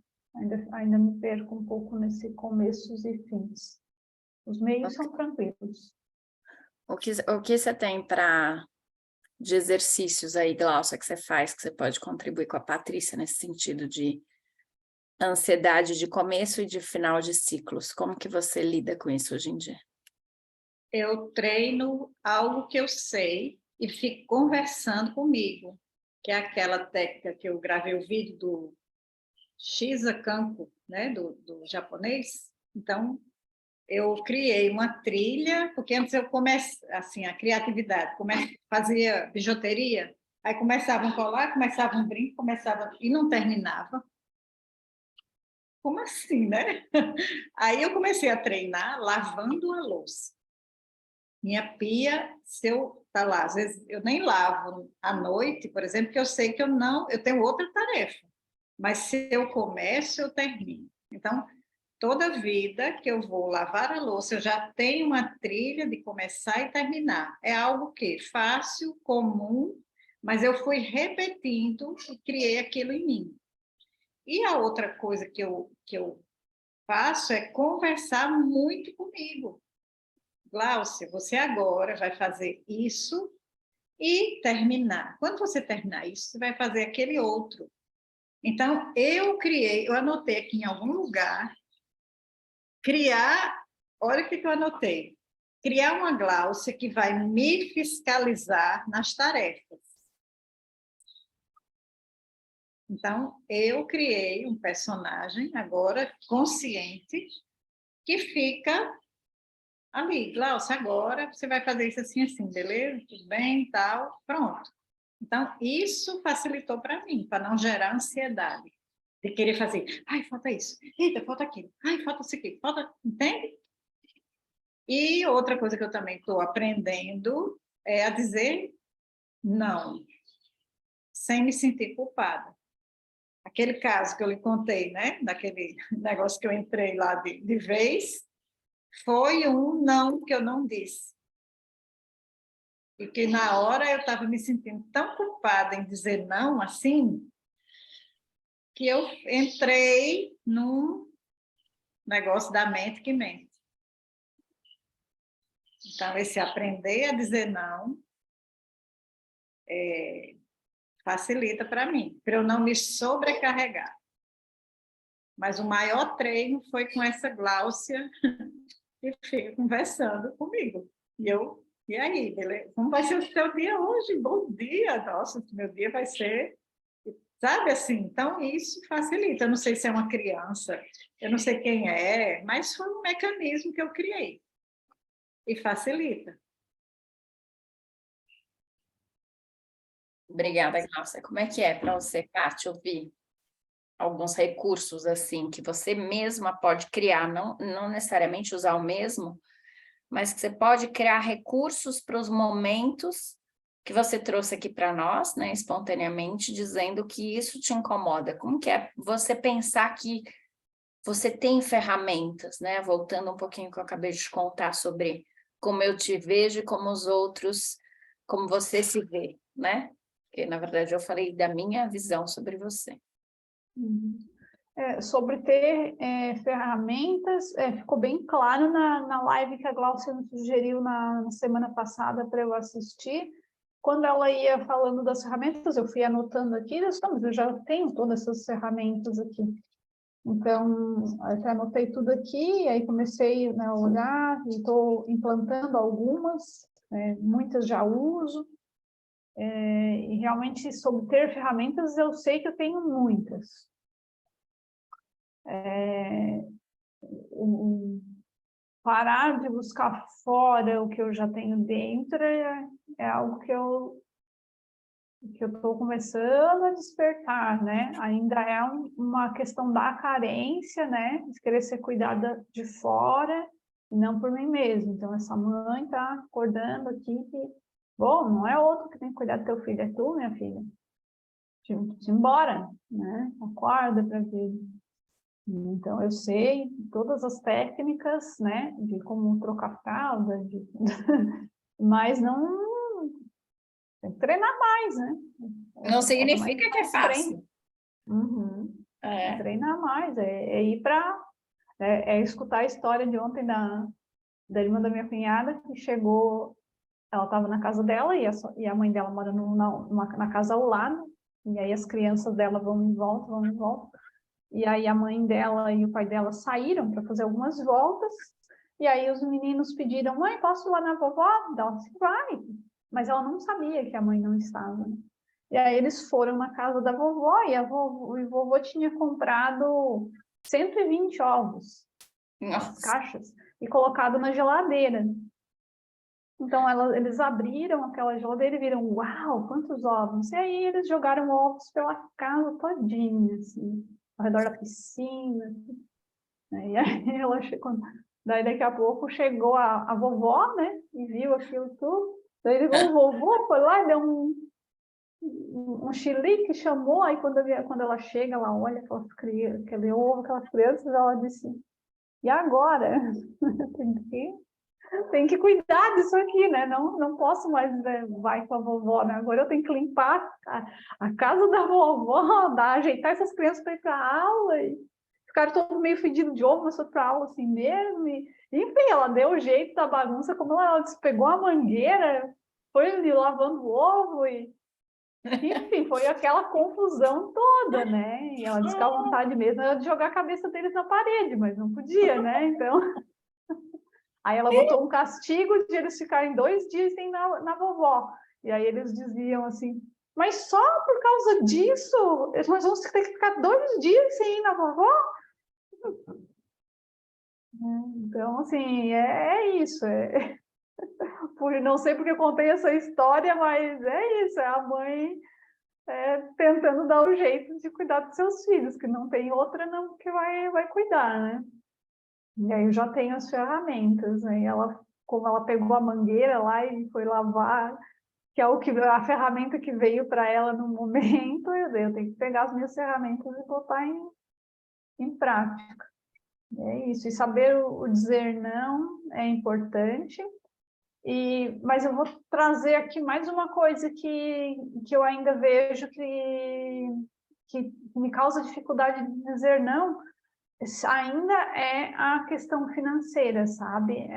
Ainda me perco um pouco nesse começos e fins. Os meios são tranquilos. O que você tem de exercícios aí, Glaucia, que você faz, que você pode contribuir com a Patrícia nesse sentido de ansiedade de começo e de final de ciclos? Como que você lida com isso hoje em dia? Eu treino algo que eu sei e fico conversando comigo, que é aquela técnica que eu gravei o vídeo do Shiza Kanko, né, do japonês. Então, eu criei uma trilha, porque antes eu assim, a criatividade, fazia bijuteria, aí começava um colar, começava um brinco, e não terminava. Como assim, né? Aí eu comecei a treinar lavando a louça. Minha pia, se eu tá lá, às vezes eu nem lavo à noite, por exemplo, porque eu sei que eu tenho outra tarefa. Mas se eu começo, eu termino. Então, toda vida que eu vou lavar a louça, eu já tenho uma trilha de começar e terminar. É algo que fácil, comum, mas eu fui repetindo e criei aquilo em mim. E a outra coisa que eu faço é conversar muito comigo. Gláucia, você agora vai fazer isso e terminar. Quando você terminar isso, você vai fazer aquele outro. Então, eu anotei aqui em algum lugar, olha o que eu anotei, criar uma Gláucia que vai me fiscalizar nas tarefas. Então, eu criei um personagem, agora consciente, que fica ali, Gláucia, agora você vai fazer isso assim, assim, beleza? Tudo bem, tal, pronto. Então, isso facilitou para mim, para não gerar ansiedade, de querer fazer, ai, falta isso, eita, falta aquilo, ai, falta isso aqui, falta, entende? E outra coisa que eu também estou aprendendo é a dizer não, sem me sentir culpada. Aquele caso que eu lhe contei, né, daquele negócio que eu entrei lá de vez, foi um não que eu não disse. E que na hora eu estava me sentindo tão culpada em dizer não, assim, que eu entrei num negócio da mente que mente. Então, esse aprender a dizer não facilita para mim, para eu não me sobrecarregar. Mas o maior treino foi com essa Gláucia que fica conversando comigo. E aí, beleza? Como vai ser o seu dia hoje? Bom dia! Nossa, meu dia vai ser... Sabe assim? Então, isso facilita. Eu não sei se é uma criança, eu não sei quem é, mas foi um mecanismo que eu criei. E facilita. Obrigada, Glaucia. Como é que é para você, Kátia, ouvir alguns recursos assim que você mesma pode criar, não necessariamente usar o mesmo, mas que você pode criar recursos para os momentos que você trouxe aqui para nós, né, espontaneamente, dizendo que isso te incomoda. Como que é você pensar que você tem ferramentas, né? Voltando um pouquinho ao que eu acabei de te contar sobre como eu te vejo e como os outros, como você se vê, né? Porque, na verdade, eu falei da minha visão sobre você. Sobre ter ferramentas, ficou bem claro na live que a Glaucia nos sugeriu na semana passada para eu assistir. Quando ela ia falando das ferramentas, eu fui anotando aqui, mas eu já tenho todas essas ferramentas aqui. Então, eu anotei tudo aqui, aí comecei, né, a olhar, e estou implantando algumas, muitas já uso. E realmente, sobre ter ferramentas, eu sei que eu tenho muitas. Parar de buscar fora o que eu já tenho dentro é algo que eu estou começando a despertar, né? Ainda é uma questão da carência, né? De querer ser cuidada de fora e não por mim mesma. Então, essa mãe está acordando aqui que, bom, não é outro que tem que cuidar do teu filho, é tu, minha filha. Te embora, né? Acorda para ver. Então, eu sei todas as técnicas, né? De como trocar fralda, mas não... Tem que treinar mais, né? Não significa que é fácil. Treinar mais, ir para... escutar a história de ontem da irmã da minha cunhada, que chegou... Ela estava na casa dela e a mãe dela mora na casa ao lado, e aí as crianças dela vão e voltam. E aí a mãe dela e o pai dela saíram para fazer algumas voltas, e aí os meninos pediram, mãe, posso ir lá na vovó? Ela disse, vai. Mas ela não sabia que a mãe não estava. E aí eles foram na casa da vovó, e o vovô tinha comprado 120 ovos, as caixas, e colocado na geladeira. Então, eles abriram aquela geladeira e viram, uau, quantos ovos! E aí eles jogaram ovos pela casa todinha, assim, ao redor da piscina. E aí ela chegou, Daí, daqui a pouco, chegou a vovó, né? E viu aquilo tudo. Daí, o vovô foi lá e deu um chilique, chamou. Aí, quando ela chega, ela olha aquele ovo, aquelas crianças, ela disse, e agora? Tem que cuidar disso aqui, né? Não posso mais, né, vai com a vovó, né? Agora eu tenho que limpar a casa da vovó, ajeitar essas crianças para ir para a aula. E ficaram todos meio fedidos de ovo, mas foi para a aula assim mesmo. Enfim, ela deu o jeito da bagunça, como ela pegou a mangueira, foi ali lavando o ovo enfim, foi aquela confusão toda, né? E ela disse que a vontade mesmo era de jogar a cabeça deles na parede, mas não podia, né? Então... Aí ela botou um castigo de eles ficarem 2 dias sem na vovó. E aí eles diziam assim, mas só por causa disso, nós vamos ter que ficar 2 dias sem ir na vovó? Então, assim, é isso. Não sei porque eu contei essa história, mas é isso, é a mãe tentando dar o jeito de cuidar dos seus filhos, que não tem outra não que vai cuidar, né? E aí eu já tenho as ferramentas, né? Como ela pegou a mangueira lá e foi lavar, que é a ferramenta que veio para ela no momento, eu tenho que pegar as minhas ferramentas e botar em prática. É isso, e saber o dizer não é importante. Mas eu vou trazer aqui mais uma coisa que eu ainda vejo que me causa dificuldade de dizer não, ainda é a questão financeira, sabe?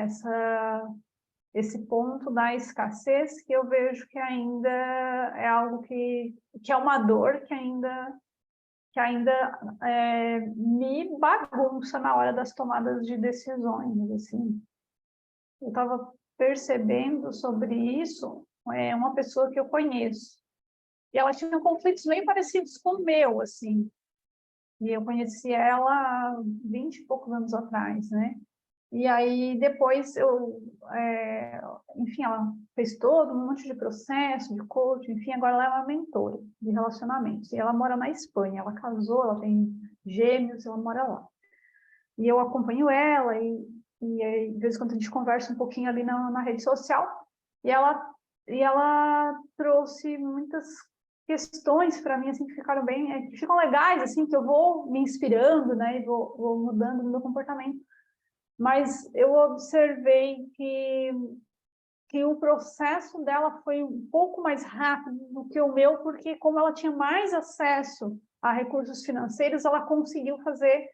Esse ponto da escassez que eu vejo que ainda é algo que é uma dor que ainda me bagunça na hora das tomadas de decisões, assim. Eu estava percebendo sobre isso, uma pessoa que eu conheço, e ela tinha conflitos meio parecidos com o meu, assim. E eu conheci ela há 20 e poucos anos atrás, né? E aí, depois, enfim, ela fez todo um monte de processo, de coaching, enfim, agora ela é uma mentora de relacionamentos. E ela mora na Espanha, ela casou, ela tem gêmeos, ela mora lá. E eu acompanho ela, e aí, de vez em quando a gente conversa um pouquinho ali na rede social, e ela trouxe muitas questões para mim, assim, que ficaram bem, que ficam legais, assim, que eu vou me inspirando, né, e vou mudando o meu comportamento. Mas eu observei que o processo dela foi um pouco mais rápido do que o meu, porque como ela tinha mais acesso a recursos financeiros, ela conseguiu fazer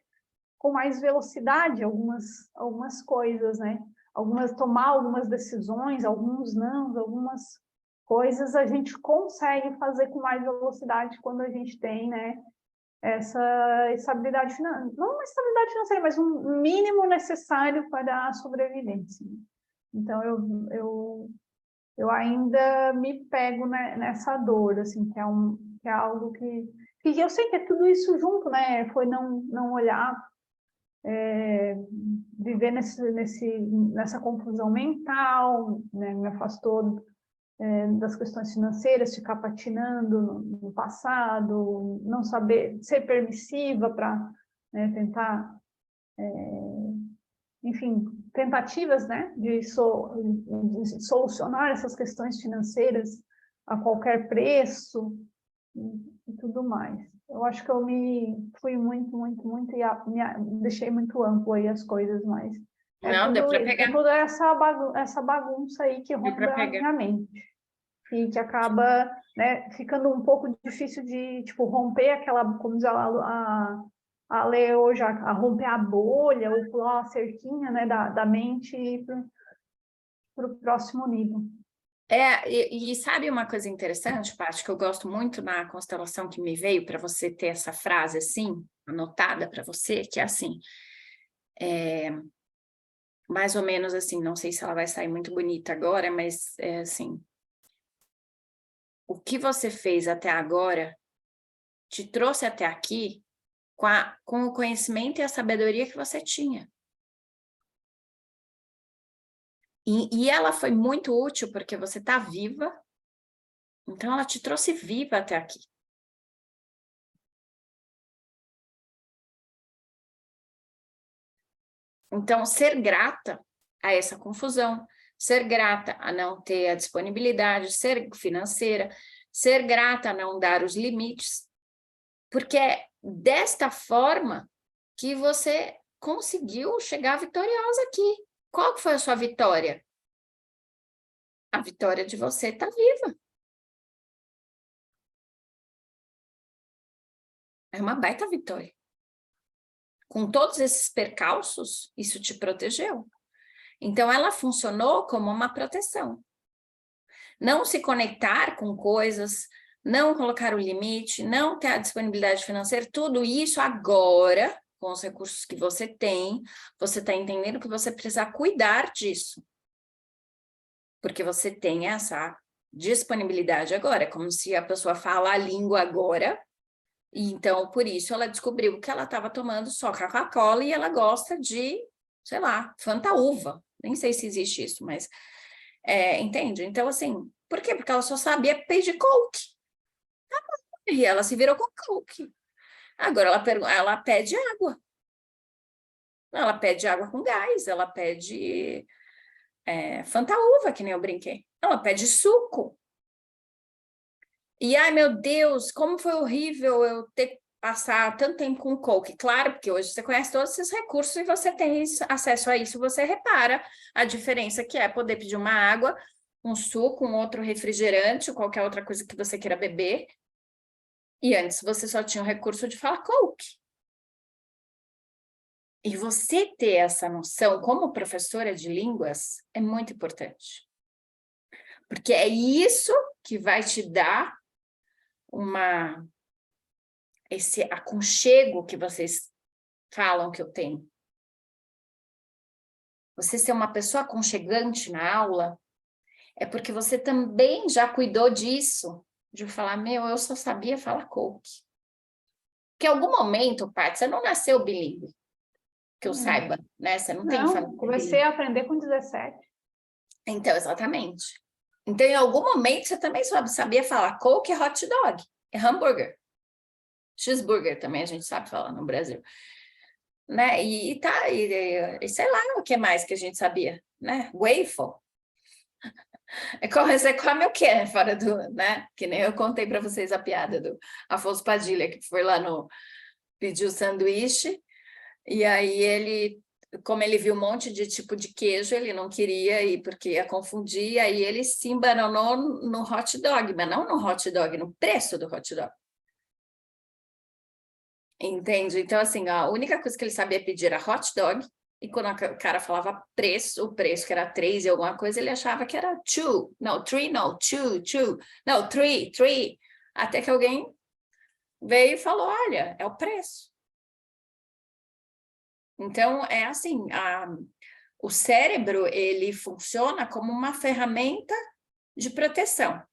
com mais velocidade algumas coisas, né? Tomar algumas decisões, alguns não, algumas coisas a gente consegue fazer com mais velocidade quando a gente tem, né, essa estabilidade financeira, não uma estabilidade financeira, mas um mínimo necessário para a sobrevivência. Então, eu ainda me pego nessa dor, assim, que é algo que eu sei que é tudo isso junto, né? Foi não olhar, viver nessa confusão mental, né? Me afastou das questões financeiras, ficar patinando no passado, não saber ser permissiva para, né, tentar, enfim, tentativas, né, de solucionar essas questões financeiras a qualquer preço e tudo mais. Eu acho que eu me fui muito e deixei muito amplo aí as coisas, mas Não, deu para pegar. tudo essa bagunça aí que ronda a minha mente. E que acaba, né, ficando um pouco difícil de, tipo, romper aquela, como diz a Lê hoje, a romper a bolha, ou pular a cerquinha, né, da mente e ir para o próximo nível. E sabe uma coisa interessante, Paty, que eu gosto muito na constelação que me veio para você ter essa frase assim, anotada para você, que é assim, mais ou menos assim, não sei se ela vai sair muito bonita agora, mas é assim, o que você fez até agora te trouxe até aqui com o conhecimento e a sabedoria que você tinha. E ela foi muito útil porque você está viva, então ela te trouxe viva até aqui. Então, ser grata a essa confusão, ser grata a não ter a disponibilidade, ser financeira, ser grata a não dar os limites, porque é desta forma que você conseguiu chegar vitoriosa aqui. Qual que foi a sua vitória? A vitória de você estar viva. É uma baita vitória. Com todos esses percalços, isso te protegeu. Então, ela funcionou como uma proteção. Não se conectar com coisas, não colocar o limite, não ter a disponibilidade financeira, tudo isso agora, com os recursos que você tem, você está entendendo que você precisa cuidar disso. Porque você tem essa disponibilidade agora, é como se a pessoa fala a língua agora, e então, por isso, ela descobriu que ela estava tomando só Coca-Cola e ela gosta de, sei lá, Fanta-uva. Nem sei se existe isso, mas... entende? Então, assim, por quê? Porque ela só sabia pedir Coke. E ela se virou com Coke. Agora, ela pede água. Ela pede água com gás, ela pede Fanta-uva, que nem eu brinquei. Ela pede suco. E, ai, meu Deus, como foi horrível eu ter que passar tanto tempo com Coke. Claro, porque hoje você conhece todos esses recursos e você tem acesso a isso, você repara a diferença que é poder pedir uma água, um suco, um outro refrigerante, ou qualquer outra coisa que você queira beber. E antes você só tinha o recurso de falar Coke. E você ter essa noção como professora de línguas é muito importante. Porque é isso que vai te dar esse aconchego que vocês falam que eu tenho. Você ser uma pessoa aconchegante na aula é porque você também já cuidou disso, de falar, meu, eu só sabia falar Coke. Que em algum momento, Paty, você não nasceu bilíngue, que eu saiba, né? Você não tem família comecei bilíngue. a aprender com 17. Então, exatamente. Então, em algum momento, você também só sabia falar Coke e hot dog, e hambúrguer. Cheeseburger também a gente sabe falar no Brasil. Né? E sei lá o que mais que a gente sabia, né? Waffle. Você come o quê fora do, né? Que nem eu contei para vocês a piada do Afonso Padilha, que foi lá pediu sanduíche, e aí como ele viu um monte de tipo de queijo, ele não queria ir porque ia confundir, aí ele se embananou no hot dog, mas não no hot dog, no preço do hot dog. Entende? Então, assim, a única coisa que ele sabia pedir era hot dog, e quando o cara falava preço, o preço que era 3 e alguma coisa, ele achava que era 2. Não, 3 não, 2. Não, 3. Até que alguém veio e falou, olha, é o preço. Então, é assim, o cérebro, ele funciona como uma ferramenta de proteção.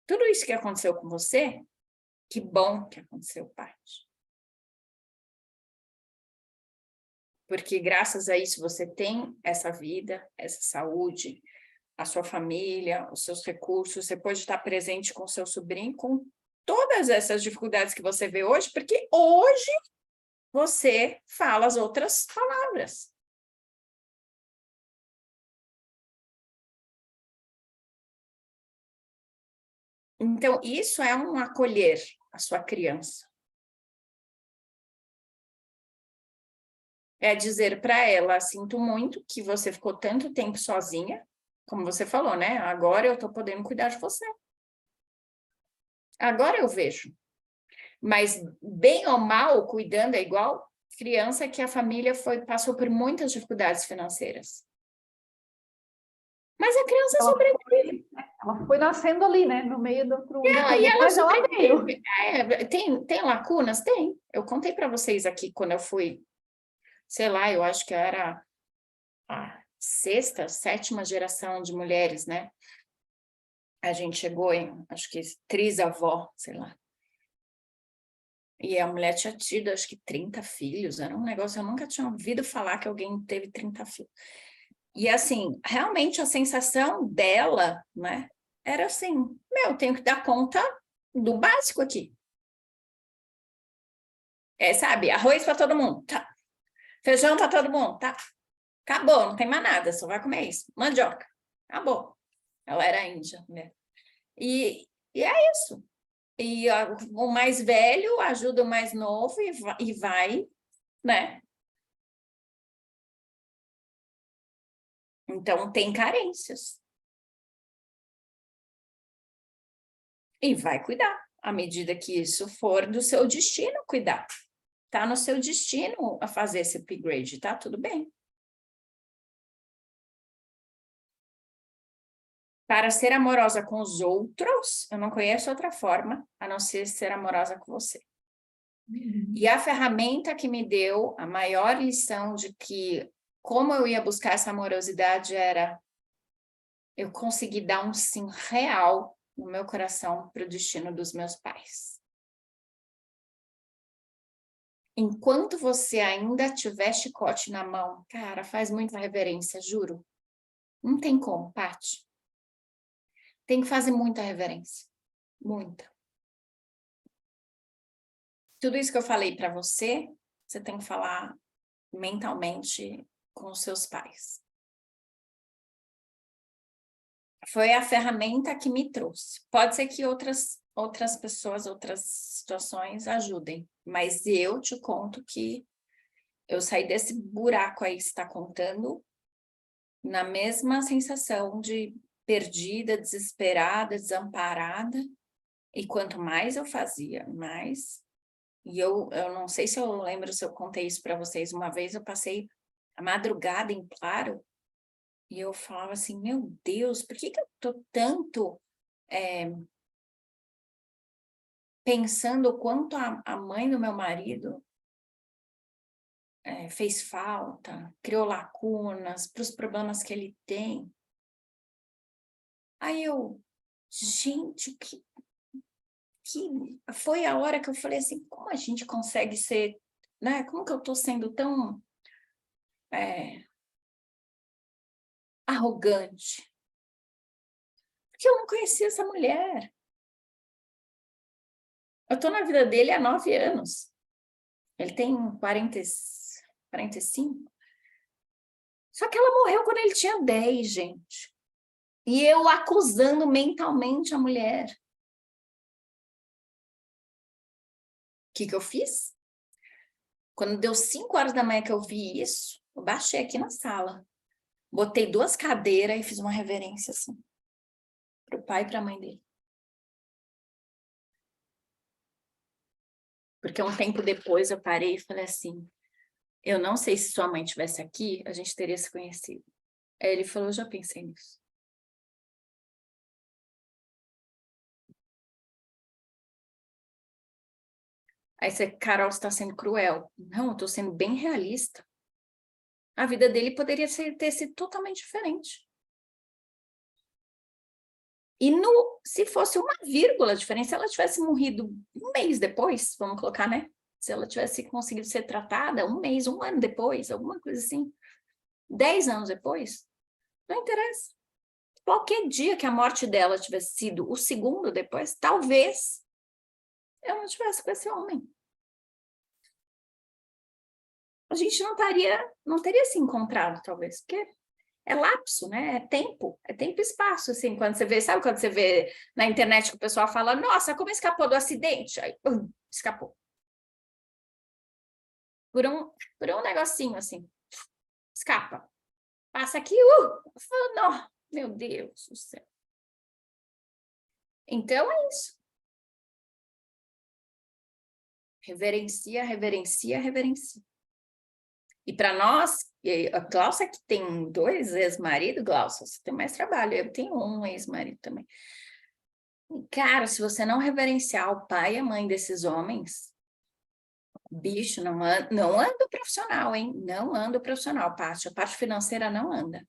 Tudo isso que aconteceu com você, que bom que aconteceu, Paty. Porque graças a isso você tem essa vida, essa saúde, a sua família, os seus recursos, você pode estar presente com o seu sobrinho, com todas essas dificuldades que você vê hoje, porque hoje você fala as outras palavras. Então, isso é um acolher a sua criança. É dizer para ela, sinto muito que você ficou tanto tempo sozinha, como você falou, né? Agora eu estou podendo cuidar de você. Agora eu vejo. Mas, bem ou mal, cuidando é igual criança que a família passou por muitas dificuldades financeiras. Mas a criança sobrevive. Ela foi nascendo ali, né? No meio do outro. E ela sobrevive. Tem lacunas? Tem. Eu contei para vocês aqui quando eu fui, sei lá, eu acho que era a 6ª, 7ª geração de mulheres, né? A gente chegou em, acho que trisavó, sei lá. E a mulher tinha tido, acho que 30 filhos. Era um negócio, eu nunca tinha ouvido falar que alguém teve 30 filhos. E assim, realmente a sensação dela, né? Era assim, meu, tenho que dar conta do básico aqui. Sabe, arroz para todo mundo. Tá. Feijão para todo mundo, tá? Acabou, não tem mais nada, só vai comer isso. Mandioca, acabou. Ela era índia, né? E é isso. E o mais velho ajuda o mais novo e vai, né? Então, tem carências. E vai cuidar, à medida que isso for do seu destino, cuidar. Tá no seu destino a fazer esse upgrade, tá tudo bem. Para ser amorosa com os outros, eu não conheço outra forma a não ser amorosa com você. E a ferramenta que me deu a maior lição de que como eu ia buscar essa amorosidade era eu conseguir dar um sim real no meu coração para o destino dos meus pais. Enquanto você ainda tiver chicote na mão, cara, faz muita reverência, juro. Não tem como, Paty. Tem que fazer muita reverência. Muita. Tudo isso que eu falei para você, você tem que falar mentalmente com os seus pais. Foi a ferramenta que me trouxe. Pode ser que outras pessoas, outras situações ajudem, mas eu te conto que eu saí desse buraco aí que você está contando na mesma sensação de perdida, desesperada, desamparada. E quanto mais eu fazia, mais... E eu não sei se eu lembro se eu contei isso para vocês. Uma vez eu passei a madrugada em claro e eu falava assim, meu Deus, por que eu tô tanto pensando o quanto a mãe do meu marido fez falta, criou lacunas para os problemas que ele tem. Aí eu, gente, que foi a hora que eu falei assim, como a gente consegue ser, né? Como que eu tô sendo tão arrogante? Porque eu não conhecia essa mulher. Eu tô na vida dele há 9 anos. Ele tem 45. Só que ela morreu quando ele tinha 10, gente. E eu acusando mentalmente a mulher. O que eu fiz? Quando deu 5 horas da manhã que eu vi isso, eu baixei aqui na sala. Botei 2 cadeiras e fiz uma reverência assim. Pro pai e pra mãe dele. Porque um tempo depois eu parei e falei assim, eu não sei se sua mãe estivesse aqui, a gente teria se conhecido. Aí ele falou, eu já pensei nisso. Aí você, Carol, você está sendo cruel. Não, eu estou sendo bem realista. A vida dele poderia ter sido totalmente diferente. E se fosse uma vírgula diferente, se ela tivesse morrido um mês depois, vamos colocar, né? Se ela tivesse conseguido ser tratada um mês, um ano depois, alguma coisa assim, 10 anos depois, não interessa. Qualquer dia que a morte dela tivesse sido o segundo depois, talvez eu não tivesse com esse homem. A gente não teria se encontrado, talvez, porque é lapso, né? É tempo e espaço, assim, quando você vê, sabe quando você vê na internet que o pessoal fala, nossa, como escapou do acidente? Aí, escapou. Por um negocinho, assim, escapa. Passa aqui, não, meu Deus do céu. Então é isso. Reverencia, reverencia, reverencia. E para nós, a Glaucia que tem 2 ex-maridos, Glaucia, você tem mais trabalho, eu tenho um ex-marido também. Cara, se você não reverenciar o pai e a mãe desses homens, bicho, não anda o profissional, hein? Não anda o profissional, a parte financeira não anda.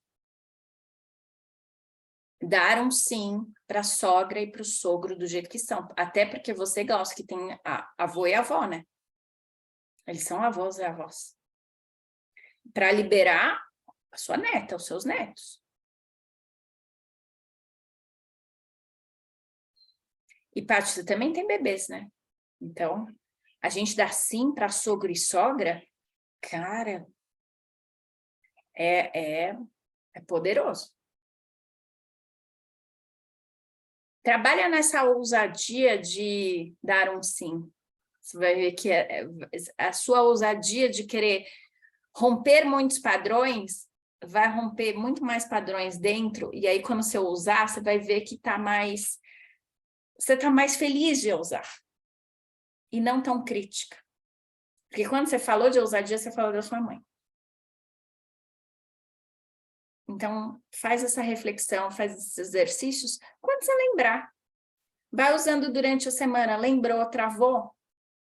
Dar um sim para a sogra e para o sogro do jeito que são. Até porque você, Glaucia, que tem avô e avó, né? Eles são avós e avós. Para liberar a sua neta, os seus netos. E, Paty, você também tem bebês, né? Então, a gente dá sim para sogro e sogra, cara, É poderoso. Trabalha nessa ousadia de dar um sim. Você vai ver que a sua ousadia de querer romper muitos padrões vai romper muito mais padrões dentro, e aí quando você ousar, você vai ver que você está mais feliz de ousar e não tão crítica. Porque quando você falou de ousadia, você falou da sua mãe. Então, faz essa reflexão, faz esses exercícios, quando você lembrar. Vai usando durante a semana, lembrou, travou,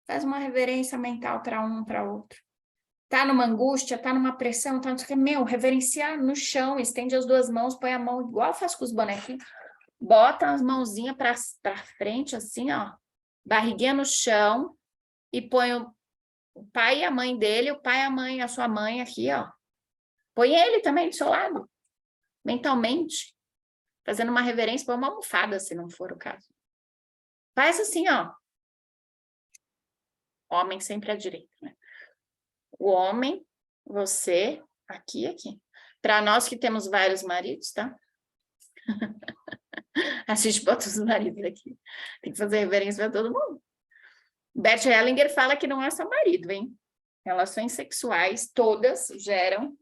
faz uma reverência mental para um, para outro. Tá numa angústia, tá numa pressão, tá não sei o que, reverenciar no chão, estende as duas mãos, põe a mão igual faz com os bonequinhos, bota as mãozinhas para frente, assim, ó, barriguinha no chão, e põe o pai e a mãe dele, o pai e a mãe, a sua mãe aqui, ó. Põe ele também do seu lado, mentalmente, fazendo uma reverência, põe uma almofada, se não for o caso. Faz assim, ó. Homem sempre à direita, né? O homem, você, aqui e aqui. Para nós que temos vários maridos, tá? A gente bota os maridos aqui. Tem que fazer reverência para todo mundo. Bert Hellinger fala que não é só marido, hein? Relações sexuais, todas geram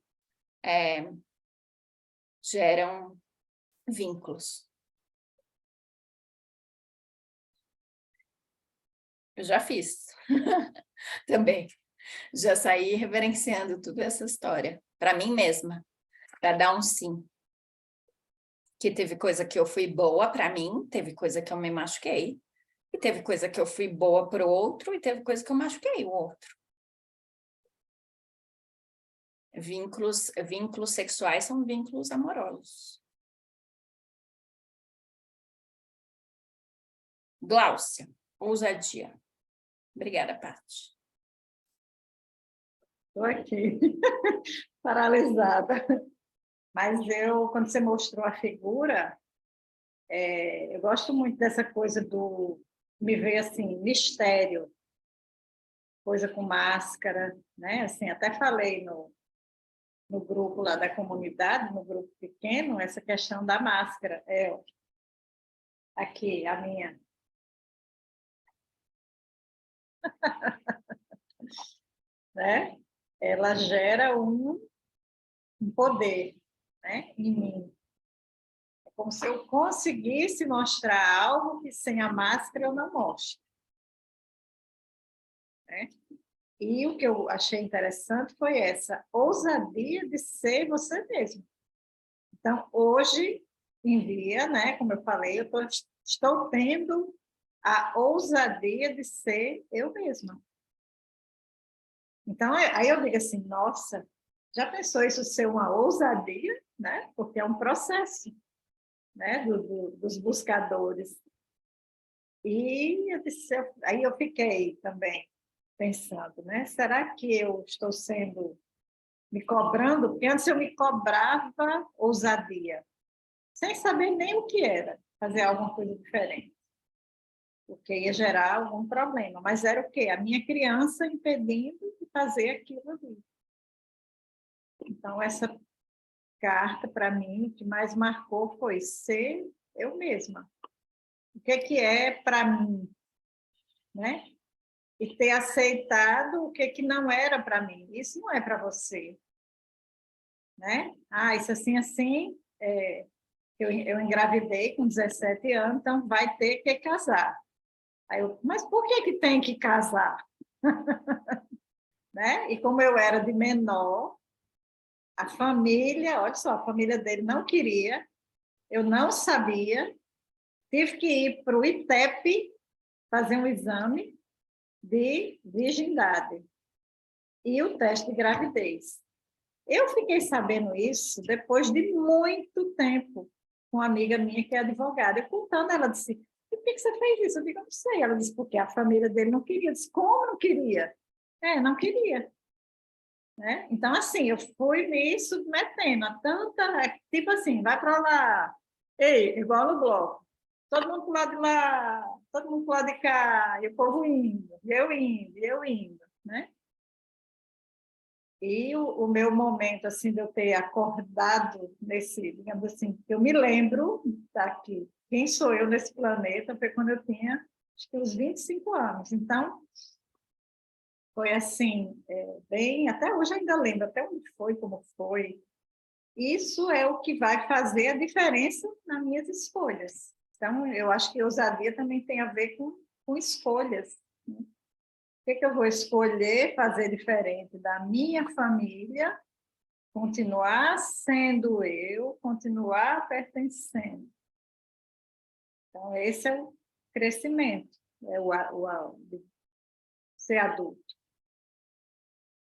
vínculos. Eu já fiz também. Já saí reverenciando toda essa história para mim mesma, para dar um sim. Que teve coisa que eu fui boa para mim, teve coisa que eu me machuquei, e teve coisa que eu fui boa para o outro, e teve coisa que eu machuquei o outro. Vínculos sexuais são vínculos amorosos. Gláucia, ousadia. Obrigada, Paty. Estou aqui, paralisada. Mas quando você mostrou a figura, eu gosto muito dessa coisa me ver assim, mistério, coisa com máscara, né? Assim, até falei no grupo lá da comunidade, no grupo pequeno, essa questão da máscara. Aqui, a minha. Né? Ela gera um poder, né, em mim. É como se eu conseguisse mostrar algo que sem a máscara eu não mostro. Né? E o que eu achei interessante foi essa ousadia de ser você mesmo. Então, hoje em dia, né, como eu falei, estou tendo a ousadia de ser eu mesma. Então, aí eu digo assim, nossa, já pensou isso ser uma ousadia, né? Porque é um processo, né? Dos buscadores. E aí eu fiquei também pensando, né? Será que eu estou me cobrando? Porque antes eu me cobrava ousadia, sem saber nem o que era, fazer alguma coisa diferente, porque ia gerar algum problema. Mas era o quê? A minha criança impedindo de fazer aquilo ali. Então, essa carta, para mim, que mais marcou foi ser eu mesma. O que é para mim, né? E ter aceitado o que não era para mim. Isso não é para você, né? Isso assim, eu engravidei com 17 anos, então vai ter que casar. Mas por que tem que casar? Né? E como eu era de menor, a família, olha só, a família dele não queria, eu não sabia, tive que ir para o ITEP fazer um exame de virgindade e o teste de gravidez. Eu fiquei sabendo isso depois de muito tempo, com uma amiga minha que é advogada. Eu contando, ela disse, por que você fez isso? Eu digo, não sei. Ela disse, porque a família dele não queria. Eu disse, como não queria? Não queria. Né? Então, assim, eu fui me submetendo a tanta... Tipo assim, vai para lá, ei, igual no bloco. Todo mundo para o lado de lá, todo mundo para o lado de cá, e o povo indo, e eu indo, né? E o meu momento, assim, de eu ter acordado nesse, digamos assim, eu me lembro daqui, quem sou eu nesse planeta, foi quando eu tinha, acho que uns 25 anos. Então, foi assim, bem, até hoje ainda lembro, até onde foi, como foi. Isso é o que vai fazer a diferença nas minhas escolhas. Então, eu acho que ousadia também tem a ver com escolhas, né? O que eu vou escolher fazer diferente da minha família, continuar sendo eu, continuar pertencendo. Então, esse é o crescimento, é de ser adulto.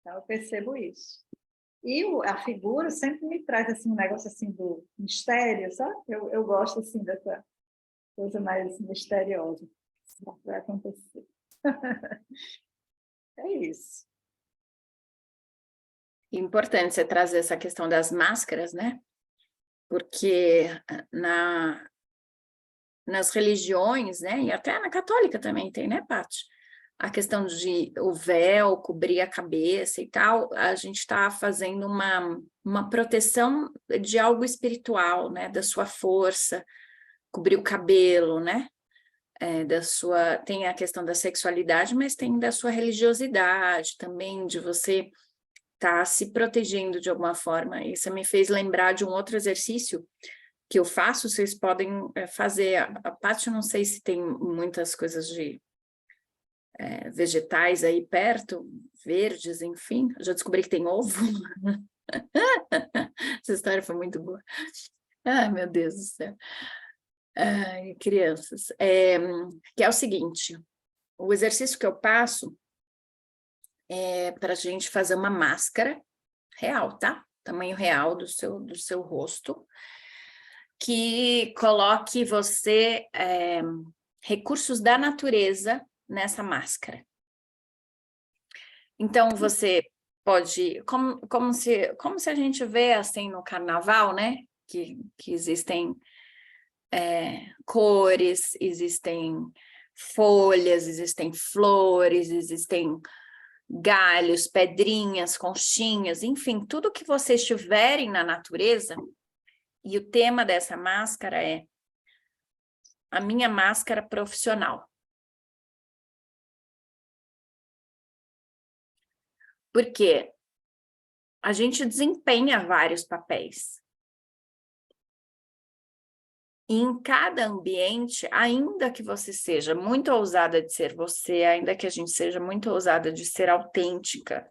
Então, eu percebo isso. E a figura sempre me traz assim, um negócio assim do mistério, sabe? Eu gosto assim, dessa coisa mais misteriosa que vai acontecer. É isso. Importante você trazer essa questão das máscaras, né? Porque nas religiões, né? E até na católica também tem, né, Paty? A questão de o véu cobrir a cabeça e tal, a gente está fazendo uma proteção de algo espiritual, né? Da sua força, cobrir o cabelo, né? Tem a questão da sexualidade, mas tem da sua religiosidade também, de você estar se protegendo de alguma forma. Isso me fez lembrar de um outro exercício que eu faço, vocês podem fazer. A Paty, não sei se tem muitas coisas de vegetais aí perto, verdes, enfim. Eu já descobri que tem ovo. Essa história foi muito boa. Ai, meu Deus do céu. Ai, crianças. Que é o seguinte, o exercício que eu passo é para a gente fazer uma máscara real, tá? Tamanho real do seu rosto, que coloque você recursos da natureza nessa máscara. Então, você pode, como se a gente vê assim no carnaval, né? Que existem cores, existem folhas, existem flores, existem galhos, pedrinhas, conchinhas, enfim, tudo que vocês tiverem na natureza. E o tema dessa máscara é a minha máscara profissional. Porque a gente desempenha vários papéis. E em cada ambiente, ainda que você seja muito ousada de ser você, ainda que a gente seja muito ousada de ser autêntica,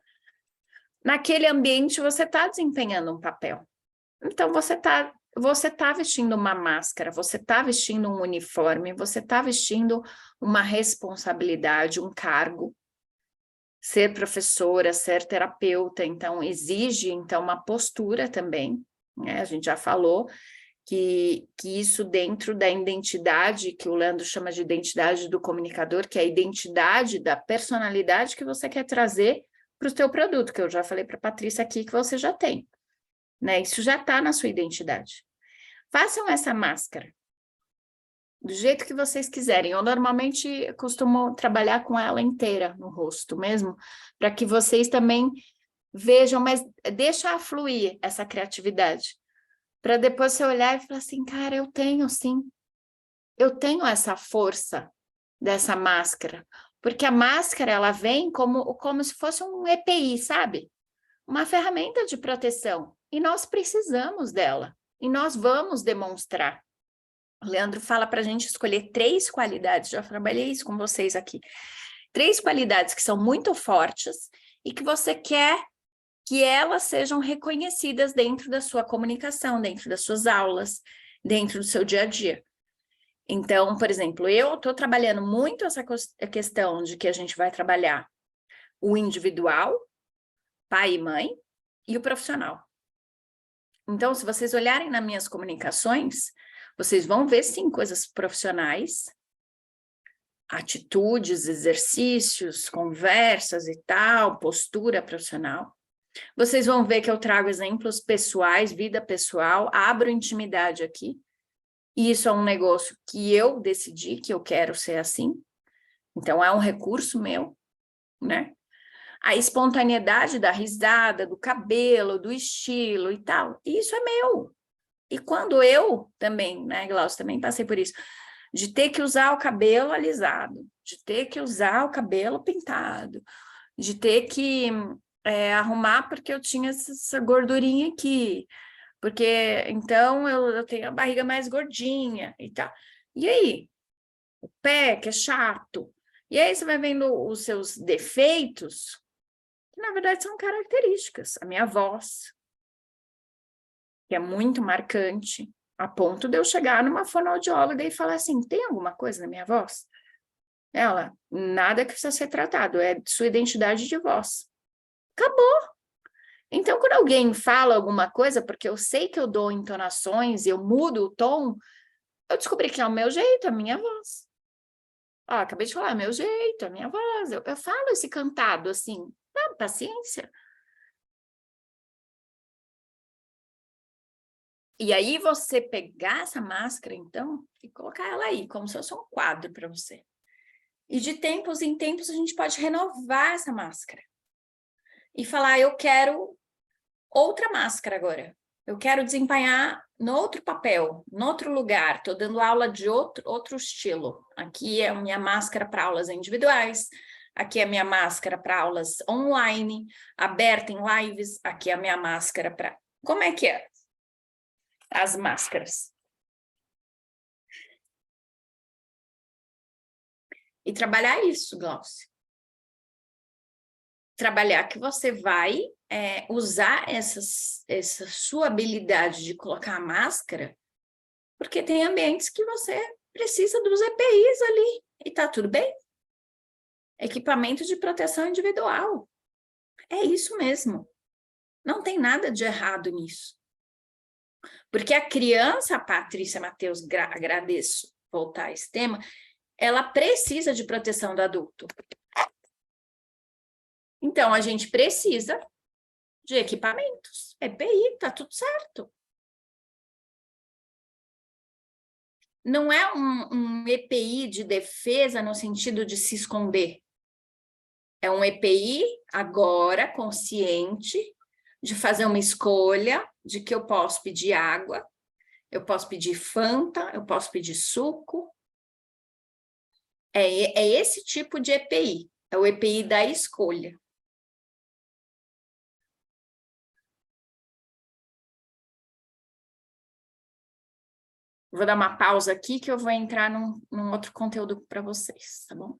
naquele ambiente você está desempenhando um papel. Então, você tá vestindo uma máscara, você está vestindo um uniforme, você está vestindo uma responsabilidade, um cargo. Ser professora, ser terapeuta, então, exige então, uma postura também, né? A gente já falou que isso dentro da identidade, que o Leandro chama de identidade do comunicador, que é a identidade da personalidade que você quer trazer para o seu produto, que eu já falei para a Patrícia aqui que você já tem, né? Isso já está na sua identidade. Façam essa máscara do jeito que vocês quiserem. Eu normalmente costumo trabalhar com ela inteira no rosto mesmo, para que vocês também vejam, mas deixa fluir essa criatividade, para depois você olhar e falar assim, cara, eu tenho sim, eu tenho essa força dessa máscara, porque a máscara, ela vem como se fosse um EPI, sabe? Uma ferramenta de proteção, e nós precisamos dela, e nós vamos demonstrar. O Leandro fala para a gente escolher 3 qualidades, já trabalhei isso com vocês aqui. 3 qualidades que são muito fortes e que você quer que elas sejam reconhecidas dentro da sua comunicação, dentro das suas aulas, dentro do seu dia a dia. Então, por exemplo, eu estou trabalhando muito essa questão de que a gente vai trabalhar o individual, pai e mãe, e o profissional. Então, se vocês olharem nas minhas comunicações, vocês vão ver, sim, coisas profissionais, atitudes, exercícios, conversas e tal, postura profissional. Vocês vão ver que eu trago exemplos pessoais, vida pessoal, abro intimidade aqui. E isso é um negócio que eu decidi que eu quero ser assim. Então, é um recurso meu, né? A espontaneidade da risada, do cabelo, do estilo e tal, isso é meu. E quando eu também, né, Glaucio, também passei por isso, de ter que usar o cabelo alisado, de ter que usar o cabelo pintado, de ter que arrumar porque eu tinha essa gordurinha aqui, porque então eu tenho a barriga mais gordinha e tal. E aí? O pé, que é chato. E aí você vai vendo os seus defeitos, que na verdade são características. A minha voz, que é muito marcante, a ponto de eu chegar numa fonoaudióloga e falar assim, tem alguma coisa na minha voz? Ela, nada que precisa ser tratado, é sua identidade de voz. Acabou. Então, quando alguém fala alguma coisa, porque eu sei que eu dou entonações, eu mudo o tom, eu descobri que é o meu jeito, a minha voz. Ó, acabei de falar, é meu jeito, a minha voz. Eu falo esse cantado assim, dá paciência. E aí você pegar essa máscara, então, e colocar ela aí, como se fosse um quadro para você. E de tempos em tempos a gente pode renovar essa máscara. E falar, eu quero outra máscara agora. Eu quero desempenhar no outro papel, no outro lugar. Estou dando aula de outro estilo. Aqui é a minha máscara para aulas individuais. Aqui é a minha máscara para aulas online, aberta em lives. Aqui é a minha máscara para... Como é que é? As máscaras. E trabalhar isso, Glaucio. Trabalhar que você vai usar essa sua habilidade de colocar a máscara, porque tem ambientes que você precisa dos EPIs ali, e tá tudo bem. Equipamento de proteção individual. É isso mesmo. Não tem nada de errado nisso. Porque a criança, a Patrícia Mateus, agradeço voltar a esse tema, ela precisa de proteção do adulto. Então, a gente precisa de equipamentos. EPI, tá tudo certo. Não é um EPI de defesa no sentido de se esconder. É um EPI agora consciente de fazer uma escolha de que eu posso pedir água, eu posso pedir Fanta, eu posso pedir suco. É esse tipo de EPI, é o EPI da escolha. Vou dar uma pausa aqui que eu vou entrar num outro conteúdo para vocês, tá bom?